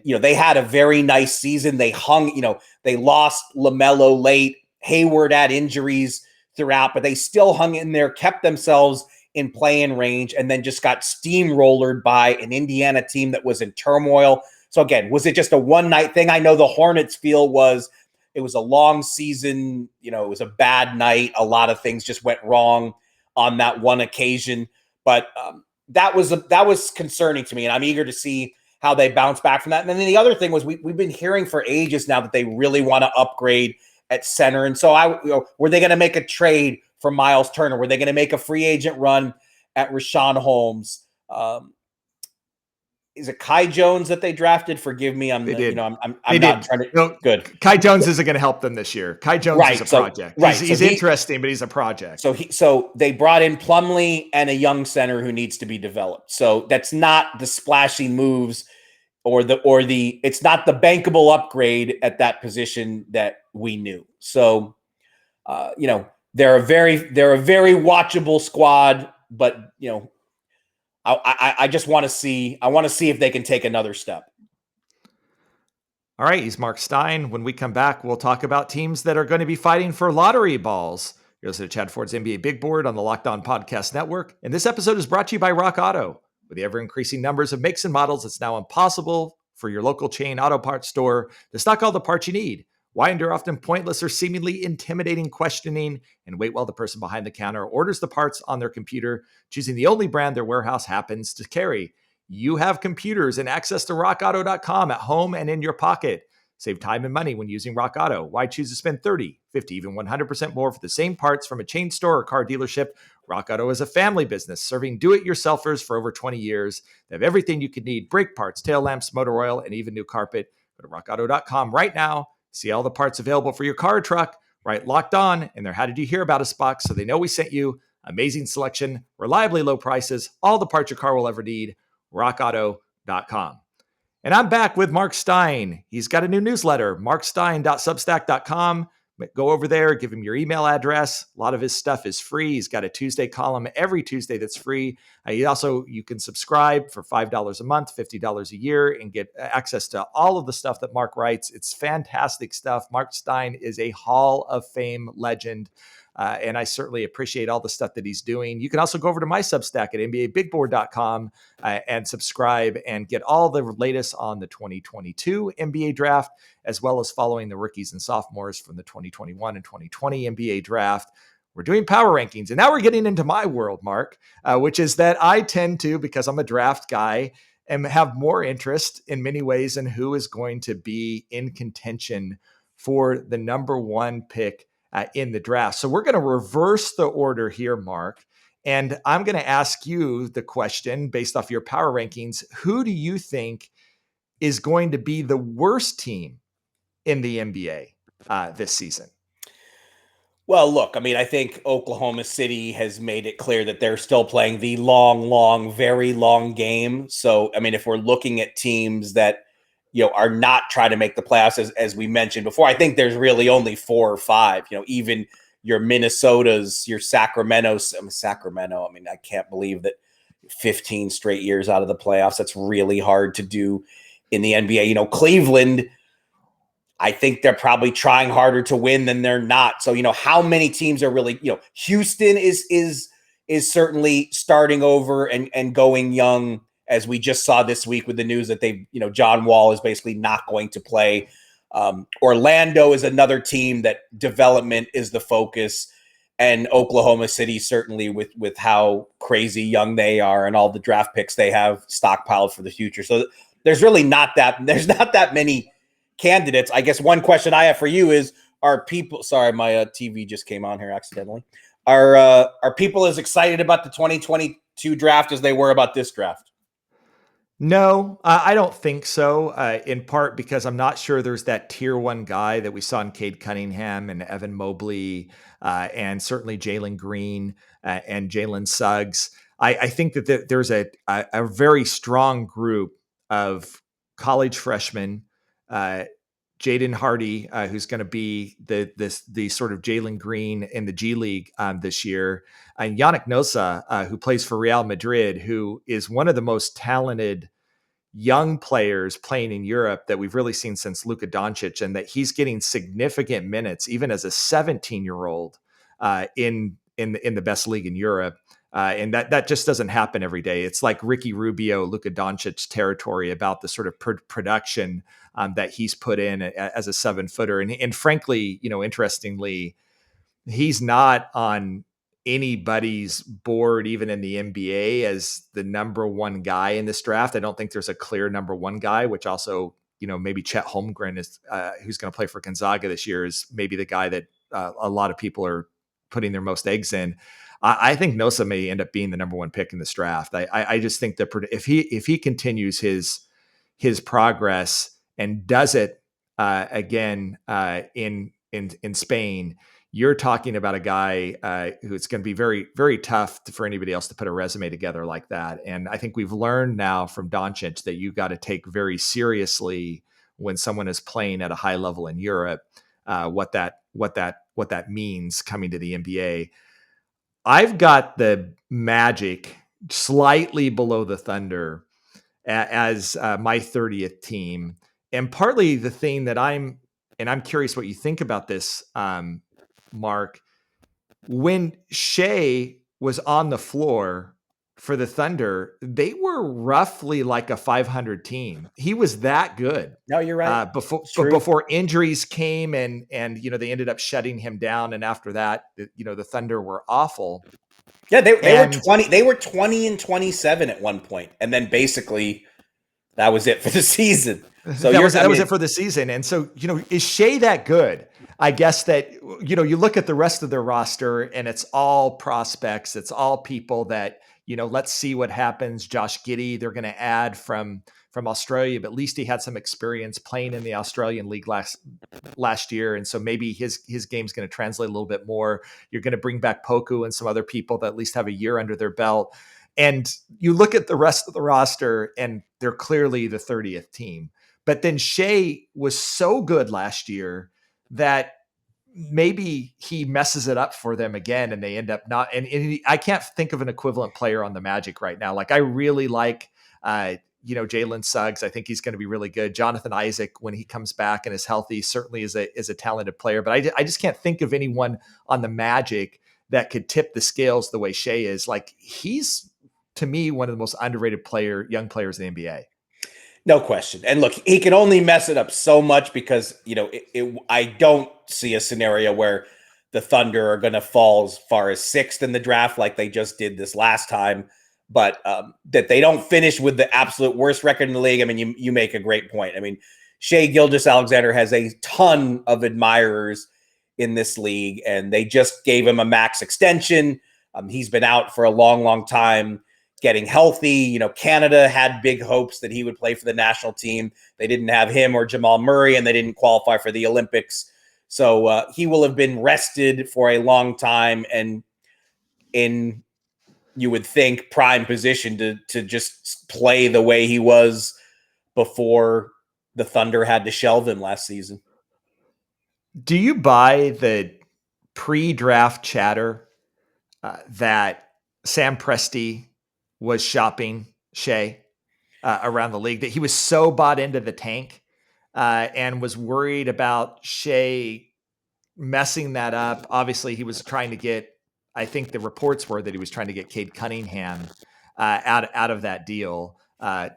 Speaker 2: they had a very nice season. They hung, they lost LaMelo late. Hayward had injuries throughout, but they still hung in there, kept themselves in play-in range, and then just got steamrollered by an Indiana team that was in turmoil. So again, was it just a one-night thing? I know the Hornets feel it was a long season. It was a bad night. A lot of things just went wrong on that one occasion. But that was concerning to me, and I'm eager to see how they bounce back from that. And then the other thing was we've been hearing for ages now that they really want to upgrade at center. And so were they going to make a trade for Miles Turner? Were they going to make a free agent run at Rashawn Holmes? Is it Kai Jones that they drafted? Forgive me. I'm not trying to.
Speaker 1: No, good. Kai Jones isn't going to help them this year. Kai Jones is a project. He's interesting, but he's a project.
Speaker 2: So they brought in Plumlee and a young center who needs to be developed. So that's not the splashy moves it's not the bankable upgrade at that position that we knew. So, they're a very watchable squad, but I just want to see if they can take another step.
Speaker 1: All right. He's Marc Stein. When we come back, we'll talk about teams that are going to be fighting for lottery balls. You're listening to Chad Ford's NBA Big Board on the Locked On Podcast Network. And this episode is brought to you by Rock Auto. With the ever-increasing numbers of makes and models, it's now impossible for your local chain auto parts store to stock all the parts you need. Why endure often pointless or seemingly intimidating questioning and wait while the person behind the counter orders the parts on their computer, choosing the only brand their warehouse happens to carry? You have computers and access to rockauto.com at home and in your pocket. Save time and money when using Rock Auto. Why choose to spend 30, 50, even 100% more for the same parts from a chain store or car dealership? Rock Auto is a family business serving do-it-yourselfers for over 20 years. They have everything you could need: brake parts, tail lamps, motor oil, and even new carpet. Go to rockauto.com right now. See all the parts available for your car or truck. Right, Locked On in their How Did You Hear About Us box so they know we sent you. Amazing selection, reliably low prices, all the parts your car will ever need. rockauto.com. And I'm back with Marc Stein. He's got a new newsletter, markstein.substack.com. Go over there, give him your email address. A lot of his stuff is free. He's got a Tuesday column every Tuesday that's free. You can subscribe for $5 a month, $50 a year, and get access to all of the stuff that Marc writes. It's fantastic stuff. Marc Stein is a Hall of Fame legend. And I certainly appreciate all the stuff that he's doing. You can also go over to my Substack at NBABigBoard.com and subscribe and get all the latest on the 2022 NBA draft, as well as following the rookies and sophomores from the 2021 and 2020 NBA draft. We're doing power rankings. And now we're getting into my world, Marc, which is that I tend to, because I'm a draft guy, and have more interest in many ways in who is going to be in contention for the number one pick in the draft. So we're going to reverse the order here, Marc. And I'm going to ask you the question based off your power rankings. Who do you think is going to be the worst team in the NBA this season?
Speaker 2: Well, look, I mean, I think Oklahoma City has made it clear that they're still playing the long, very long game. So, I mean, if we're looking at teams that, are not trying to make the playoffs, as we mentioned before, I think there's really only 4 or 5, even your Minnesotas, your Sacramento's. Sacramento, I mean, I can't believe that 15 straight years out of the playoffs. That's really hard to do in the NBA. Cleveland, I think they're probably trying harder to win than they're not. So, how many teams are really, Houston is certainly starting over and going young, as we just saw this week with the news that John Wall is basically not going to play. Orlando is another team that development is the focus, and Oklahoma City certainly with how crazy young they are and all the draft picks they have stockpiled for the future. So there's not that many candidates. I guess one question I have for you is: are people? Sorry, my TV just came on here accidentally. Are people as excited about the 2022 draft as they were about this draft?
Speaker 1: No, I don't think so. In part because I'm not sure there's that tier one guy that we saw in Cade Cunningham and Evan Mobley, and certainly Jalen Green and Jalen Suggs. I think that there's a very strong group of college freshmen. Jaden Hardy, who's going to be the sort of Jalen Green in the G League this year, and Yannick Nosa, who plays for Real Madrid, who is one of the most talented young players playing in Europe that we've really seen since Luka Doncic, and that he's getting significant minutes even as a 17-year-old in the best league in Europe. And that just doesn't happen every day. It's like Ricky Rubio, Luka Doncic territory about the sort of production that he's put in as a 7-footer. And frankly, interestingly, he's not on anybody's board, even in the NBA, as the number one guy in this draft. I don't think there's a clear number one guy, which also, maybe Chet Holmgren is, who's going to play for Gonzaga this year, is maybe the guy that a lot of people are putting their most eggs in. I think Nosa may end up being the number one pick in this draft. I just think that if he continues his progress and does it again in Spain, you're talking about a guy who's going to be very, very tough for anybody else to put a resume together like that. And I think we've learned now from Doncic that you got to take very seriously when someone is playing at a high level in Europe, what that means coming to the NBA. I've got the Magic slightly below the Thunder as my 30th team. And partly the thing that I'm curious what you think about this, Marc, when Shea was on the floor for the Thunder, they were roughly like a 500 team. He was that good.
Speaker 2: No, you're right.
Speaker 1: Before injuries came and they ended up shutting him down. And after that, the Thunder were awful.
Speaker 2: Yeah, they were 20. They were 20-27 at one point, and then basically that was it for the season. So
Speaker 1: that was it for the season. And so, is Shea that good? I guess that, you look at the rest of their roster and it's all prospects. It's all people that, let's see what happens. Josh Giddey, they're going to add from Australia, but at least he had some experience playing in the Australian league last year. And so maybe his game's going to translate a little bit more. You're going to bring back Poku and some other people that at least have a year under their belt. And you look at the rest of the roster and they're clearly the 30th team. But then Shea was so good last year that maybe he messes it up for them again and they end up not. And I can't think of an equivalent player on the Magic right now. Like I really like, Jalen Suggs. I think he's going to be really good. Jonathan Isaac, when he comes back and is healthy, certainly is a talented player. But I just can't think of anyone on the Magic that could tip the scales the way Shea is. Like he's, to me, one of the most underrated young players in the NBA.
Speaker 2: No question. And look, he can only mess it up so much because, I don't see a scenario where the Thunder are going to fall as far as 6th in the draft like they just did this last time. But that they don't finish with the absolute worst record in the league. I mean, you make a great point. I mean, Shea Gilgeous-Alexander has a ton of admirers in this league, and they just gave him a max extension. He's been out for a long, long time, getting healthy. Canada had big hopes that he would play for the national team. They didn't have him or Jamal Murray, and they didn't qualify for the Olympics. So he will have been rested for a long time and in, you would think, prime position to just play the way he was before the Thunder had to shelve him last season.
Speaker 1: Do you buy the pre-draft chatter that Sam Presti was shopping Shea around the league, that he was so bought into the tank and was worried about Shea messing that up? Obviously, he was trying to get, I think the reports were that he was trying to get Cade Cunningham out of that deal,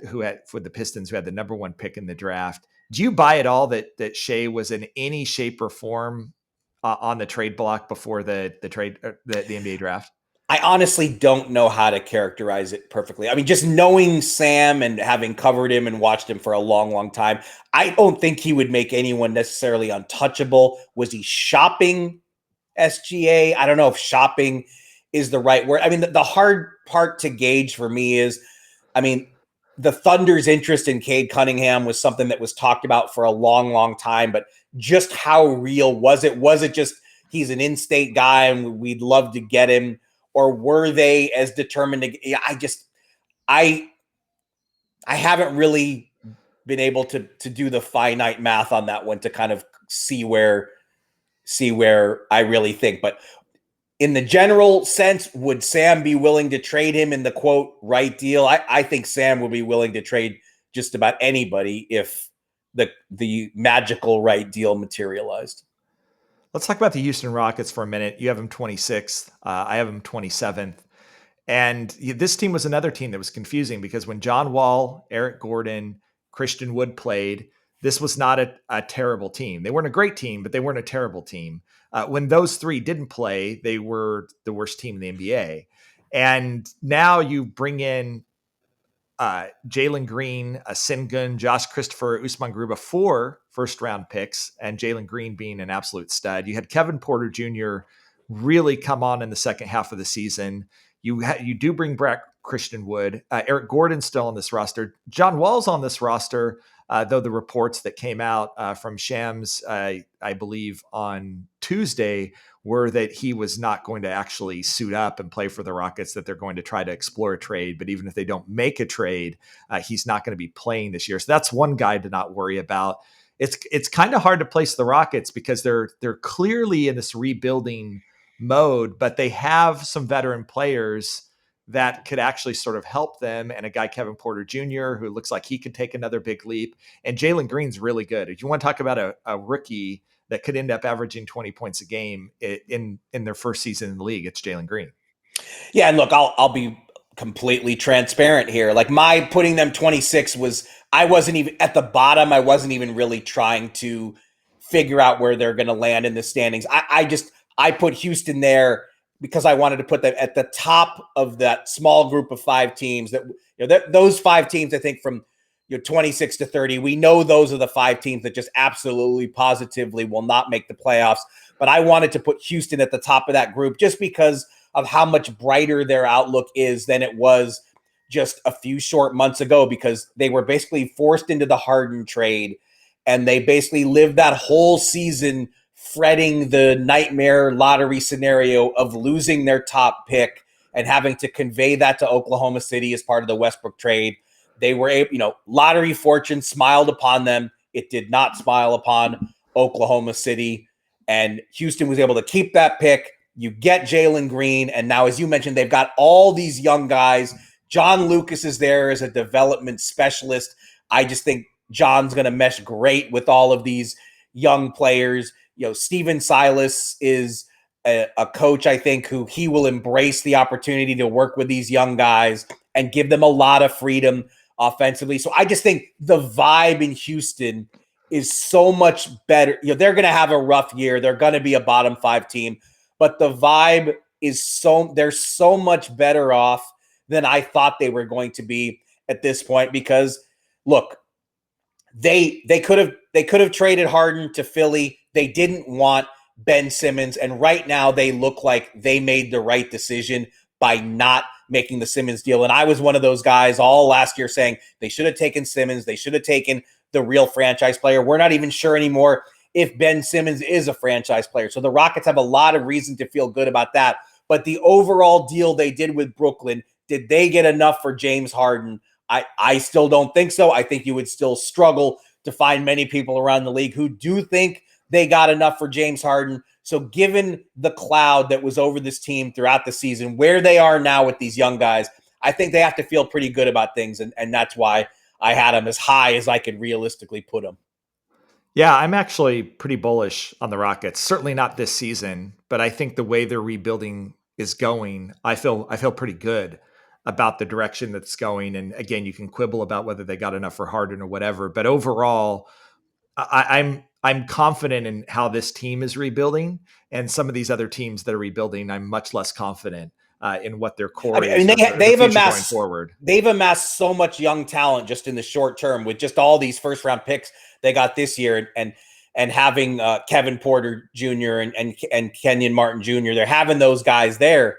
Speaker 1: who had, for the Pistons, who had the number 1 pick in the draft. Do you buy it all that Shea was in any shape or form on the trade block before the NBA draft?
Speaker 2: I honestly don't know how to characterize it perfectly. I mean, just knowing Sam and having covered him and watched him for a long, long time, I don't think he would make anyone necessarily untouchable. Was he shopping SGA? I don't know if shopping is the right word. I mean, the hard part to gauge for me is, the Thunder's interest in Cade Cunningham was something that was talked about for a long, long time, but just how real was it? Was it just he's an in-state guy and we'd love to get him? Or were they as determined to? I haven't really been able to do the finite math on that one to kind of see where I really think. But in the general sense, would Sam be willing to trade him in the quote right deal? I think Sam would be willing to trade just about anybody if the magical right deal materialized.
Speaker 1: Let's talk about the Houston Rockets for a minute. You have them 26th. I have them 27th. And this team was another team that was confusing because when John Wall, Eric Gordon, Christian Wood played, this was not a terrible team. They weren't a great team, but they weren't a terrible team. When those three didn't play, they were the worst team in the NBA. And now you bring in Jalen Green, Sengun, Josh Christopher, Usman Garuba, 4 first-round picks, and Jalen Green being an absolute stud. You had Kevin Porter Jr. really come on in the second half of the season. You do bring back Christian Wood. Eric Gordon's still on this roster. John Wall's on this roster, though the reports that came out from Shams, I believe, on Tuesday were that he was not going to actually suit up and play for the Rockets, that they're going to try to explore a trade. But even if they don't make a trade, he's not going to be playing this year. So that's one guy to not worry about. It's kind of hard to place the Rockets because they're clearly in this rebuilding mode, but they have some veteran players that could actually sort of help them. And a guy, Kevin Porter Jr., who looks like he could take another big leap. And Jalen Green's really good. If you want to talk about a rookie that could end up averaging 20 points a game in their first season in the league, it's Jalen Green.
Speaker 2: Yeah, and look, I'll be completely transparent here. Like my putting them 26 was, I wasn't even at the bottom. I wasn't even really trying to figure out where they're going to land in the standings. I put Houston there because I wanted to put them at the top of that small group of 5 teams that, those 5 teams, I think from 26 to 30, we know those are the 5 teams that just absolutely positively will not make the playoffs. But I wanted to put Houston at the top of that group just because of how much brighter their outlook is than it was just a few short months ago, because they were basically forced into the Harden trade and they basically lived that whole season fretting the nightmare lottery scenario of losing their top pick and having to convey that to Oklahoma City as part of the Westbrook trade. They were able, lottery fortune smiled upon them. It did not smile upon Oklahoma City. And Houston was able to keep that pick. You get Jalen Green. And now, as you mentioned, they've got all these young guys. John Lucas is there as a development specialist. I just think John's going to mesh great with all of these young players. Steven Silas is a coach, I think, who he will embrace the opportunity to work with these young guys and give them a lot of freedom offensively. So I just think the vibe in Houston is so much better. They're going to have a rough year. They're going to be a bottom 5 team, but the vibe is they're so much better off than I thought they were going to be at this point, because look, they could have traded Harden to Philly. They didn't want Ben Simmons, and right now they look like they made the right decision by not making the Simmons deal. And I was one of those guys all last year saying they should have taken Simmons. They should have taken the real franchise player. We're not even sure anymore if Ben Simmons is a franchise player. So the Rockets have a lot of reason to feel good about that. But the overall deal they did with Brooklyn, did they get enough for James Harden? I still don't think so. I think you would still struggle to find many people around the league who do think they got enough for James Harden. So given the cloud that was over this team throughout the season, where they are now with these young guys, I think they have to feel pretty good about things. And that's why I had them as high as I could realistically put them.
Speaker 1: Yeah, I'm actually pretty bullish on the Rockets. Certainly not this season, but I think the way their rebuilding is going, I feel pretty good about the direction that's going. And again, you can quibble about whether they got enough for Harden or whatever, but overall, I'm confident in how this team is rebuilding, and some of these other teams that are rebuilding, I'm much less confident in what their core is.
Speaker 2: They've amassed going forward. They've amassed so much young talent just in the short term with just all these first round picks they got this year, and having Kevin Porter Jr. and Kenyon Martin Jr. They're having those guys there.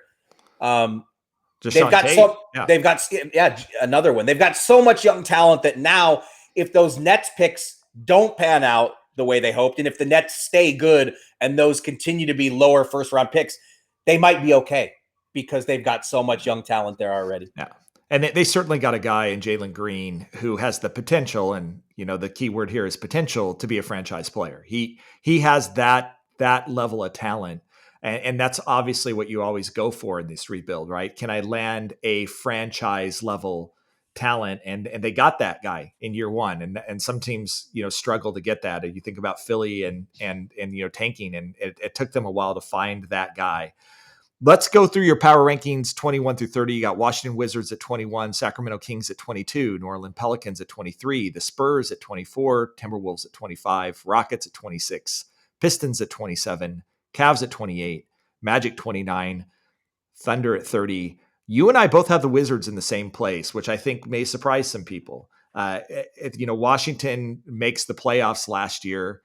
Speaker 2: They've got another one. They've got so much young talent that now, if those Nets picks don't pan out the way they hoped, and if the Nets stay good and those continue to be lower first round picks, they might be okay because they've got so much young talent there already.
Speaker 1: Yeah. And they certainly got a guy in Jalen Green who has the potential, and the key word here is potential, to be a franchise player. He has that level of talent. And that's obviously what you always go for in this rebuild, right? Can I land a franchise level talent? And they got that guy in year one. And some teams, struggle to get that. And you think about Philly and tanking, and it took them a while to find that guy. Let's go through your power rankings 21 through 30. You got Washington Wizards at 21, Sacramento Kings at 22, New Orleans Pelicans at 23, the Spurs at 24, Timberwolves at 25, Rockets at 26, Pistons at 27, Cavs at 28, Magic 29, Thunder at 30. You and I both have the Wizards in the same place, which I think may surprise some people. Washington makes the playoffs last year.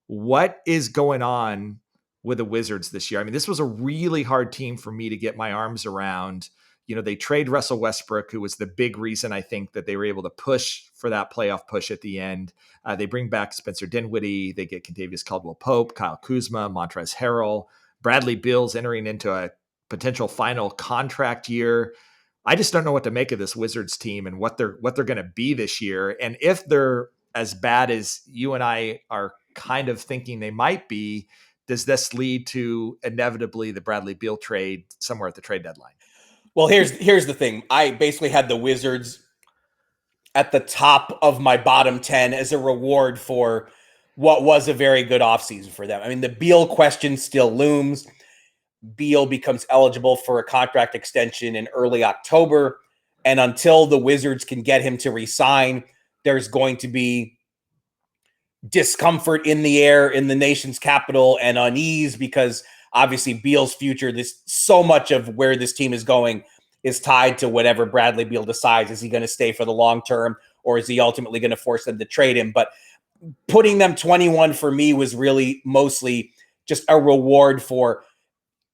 Speaker 1: What is going on with the Wizards this year? I mean, this was a really hard team for me to get my arms around. They trade Russell Westbrook, who was the big reason I think that they were able to push for that playoff push at the end. They bring back Spencer Dinwiddie. They get Kentavious Caldwell-Pope, Kyle Kuzma, Montrezl Harrell, Bradley Beal's entering into a potential final contract year. I just don't know what to make of this Wizards team and what they're going to be this year. And if they're as bad as you and I are kind of thinking they might be, does this lead to inevitably the Bradley Beal trade somewhere at the trade deadline?
Speaker 2: Well, here's the thing. I basically had the Wizards at the top of my bottom 10 as a reward for what was a very good offseason for them. I mean, the Beal question still looms. Beal becomes eligible for a contract extension in early October. And until the Wizards can get him to resign, there's going to be discomfort in the air in the nation's capital and unease, because obviously Beal's future, so much of where this team is going is tied to whatever Bradley Beal decides. Is he going to stay for the long term, or is he ultimately going to force them to trade him? But putting them 21 for me was really mostly just a reward for,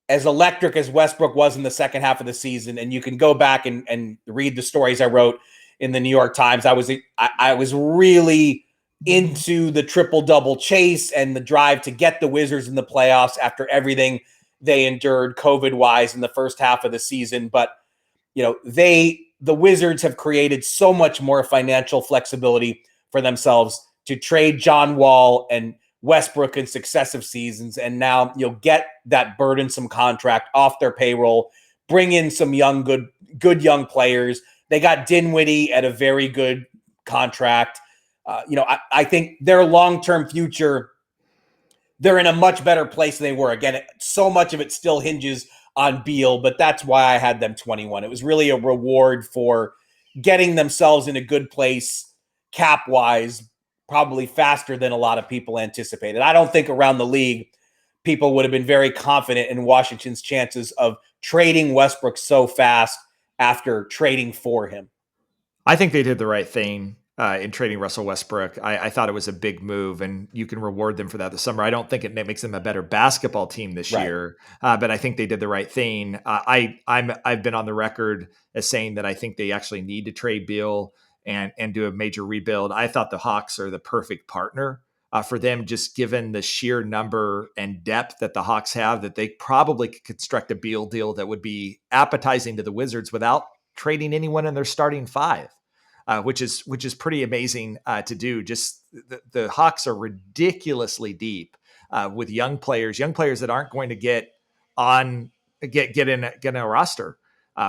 Speaker 2: as electric as Westbrook was in the second half of the season. And you can go back and read the stories I wrote in the New York Times. I was really into the triple-double chase and the drive to get the Wizards in the playoffs after everything they endured COVID-wise in the first half of the season. But, the Wizards have created so much more financial flexibility for themselves to trade John Wall and Westbrook in successive seasons, and now you'll get that burdensome contract off their payroll, bring in some good young players. They got Dinwiddie at a very good contract. I think their long-term future, they're in a much better place than they were. Again, so much of it still hinges on Beal, but that's why I had them 21. It was really a reward for getting themselves in a good place cap-wise, probably faster than a lot of people anticipated. I don't think around the league, people would have been very confident in Washington's chances of trading Westbrook so fast after trading for him.
Speaker 1: I think they did the right thing in trading Russell Westbrook. I thought it was a big move, and you can reward them for that this summer. I don't think it makes them a better basketball team this year, but I think they did the right thing. I've been on the record as saying that I think they actually need to trade Beal and do a major rebuild. I thought the Hawks are the perfect partner for them, just given the sheer number and depth that the Hawks have, that they probably could construct a Beal deal that would be appetizing to the Wizards without trading anyone in their starting five, which is pretty amazing to do. Just the Hawks are ridiculously deep with young players that aren't going to get in a roster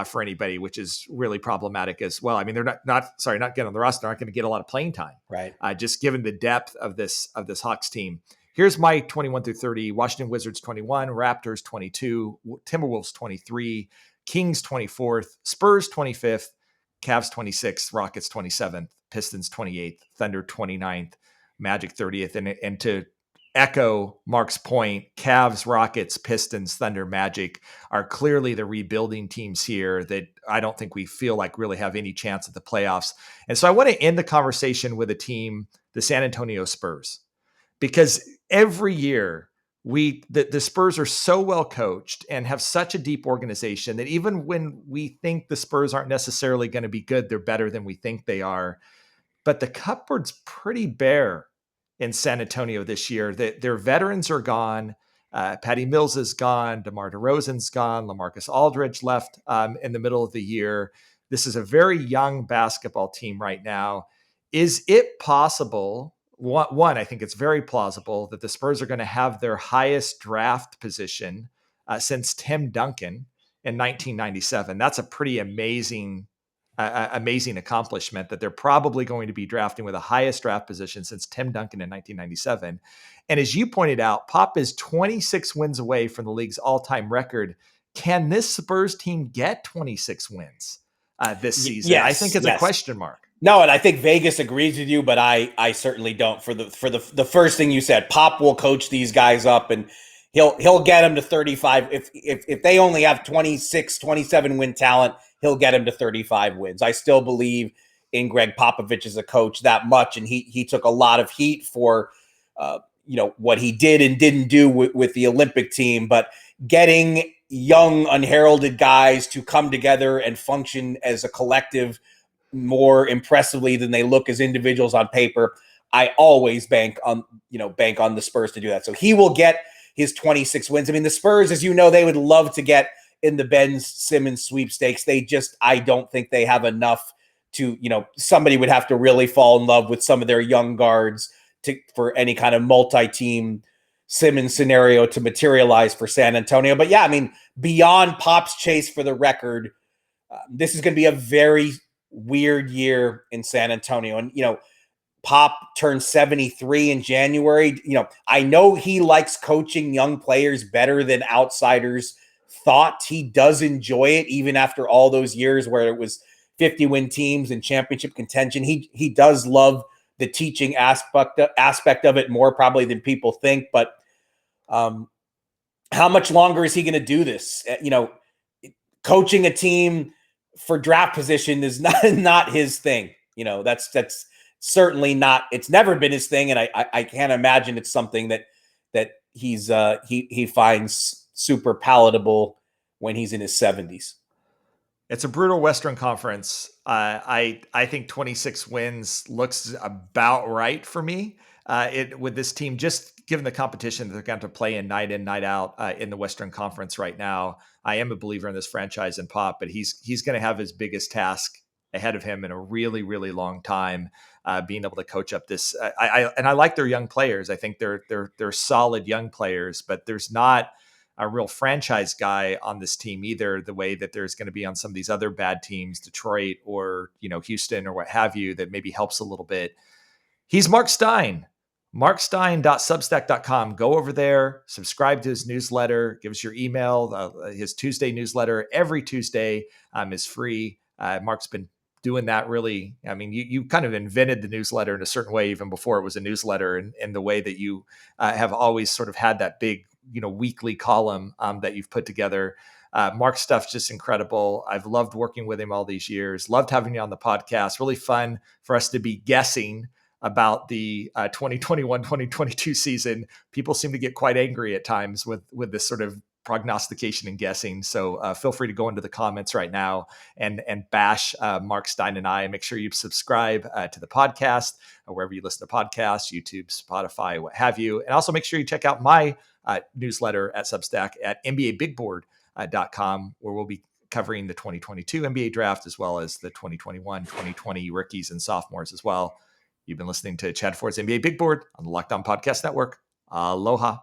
Speaker 1: for anybody, which is really problematic as well. I mean, they're not getting on the roster, aren't going to get a lot of playing time,
Speaker 2: right?
Speaker 1: Just given the depth of this Hawks team. Here's my 21 through 30: Washington Wizards 21, Raptors 22, Timberwolves 23, Kings 24th, Spurs 25th, Cavs 26th, Rockets 27th, Pistons 28th, Thunder 29th, Magic 30th. And to echo Mark's point, Cavs, Rockets, Pistons, Thunder, Magic are clearly the rebuilding teams here that I don't think we feel like really have any chance at the playoffs. And so I want to end the conversation with a team, the San Antonio Spurs, because every year the Spurs are so well coached and have such a deep organization that even when we think the Spurs aren't necessarily going to be good, they're better than we think they are. But the cupboard's pretty bare in San Antonio this year. Their veterans are gone. Patty Mills is gone. DeMar DeRozan's gone. LaMarcus Aldridge left in the middle of the year. This is a very young basketball team right now. Is it possible? One, I think it's very plausible that the Spurs are going to have their highest draft position since Tim Duncan in 1997. That's a pretty amazing accomplishment, that they're probably going to be drafting with the highest draft position since Tim Duncan in 1997. And as you pointed out, Pop is 26 wins away from the league's all-time record. Can this Spurs team get 26 wins this season?
Speaker 2: Yes,
Speaker 1: I think it's a question mark.
Speaker 2: No, and I think Vegas agrees with you, but I certainly don't. For the first thing you said, Pop will coach these guys up, and he'll get them to 35. If they only have 26, 27 win talent, he'll get him to 35 wins. I still believe in Greg Popovich as a coach that much, and he took a lot of heat for what he did and didn't do with the Olympic team. But getting young, unheralded guys to come together and function as a collective more impressively than they look as individuals on paper, I always bank on the Spurs to do that. So he will get his 26 wins. I mean, the Spurs, as you know, they would love to get in the Ben Simmons sweepstakes. I don't think they have enough to, somebody would have to really fall in love with some of their young guards for any kind of multi-team Simmons scenario to materialize for San Antonio. But yeah, I mean, beyond Pop's chase for the record, this is going to be a very weird year in San Antonio. And, Pop turned 73 in January. I know he likes coaching young players better than outsiders thought he does enjoy it, even after all those years where it was 50-win teams and championship contention. He does love the teaching aspect of it more probably than people think. But how much longer is he going to do this? Coaching a team for draft position is not his thing. That's certainly not. It's never been his thing, and I can't imagine it's something that he finds super palatable when he's in his 70s.
Speaker 1: It's a brutal Western Conference. I think 26 wins looks about right for me. With this team, just given the competition that they're going to play in night out in the Western Conference right now, I am a believer in this franchise and Pop, but he's going to have his biggest task ahead of him in a really, really long time. Being able to coach up this, I like their young players. I think they're solid young players, but there's not a real franchise guy on this team either, the way that there's going to be on some of these other bad teams, Detroit or, Houston or what have you, that maybe helps a little bit. He's Marc Stein, markstein.substack.com. Go over there, subscribe to his newsletter, give us your email. His Tuesday newsletter every Tuesday is free. Mark's been doing that really. I mean, you kind of invented the newsletter in a certain way, even before it was a newsletter, and the way that you have always sort of had that big, weekly column that you've put together. Mark's stuff's just incredible. I've loved working with him all these years. Loved having you on the podcast. Really fun for us to be guessing about the 2021-2022 season. People seem to get quite angry at times with this sort of prognostication and guessing. So feel free to go into the comments right now and bash Marc Stein and I. Make sure you subscribe to the podcast wherever you listen to podcasts, YouTube, Spotify, what have you. And also make sure you check out my newsletter at Substack at NBABigBoard.com, where we'll be covering the 2022 NBA draft as well as the 2021-2020 rookies and sophomores as well. You've been listening to Chad Ford's NBA Big Board on the Locked On Podcast Network. Aloha.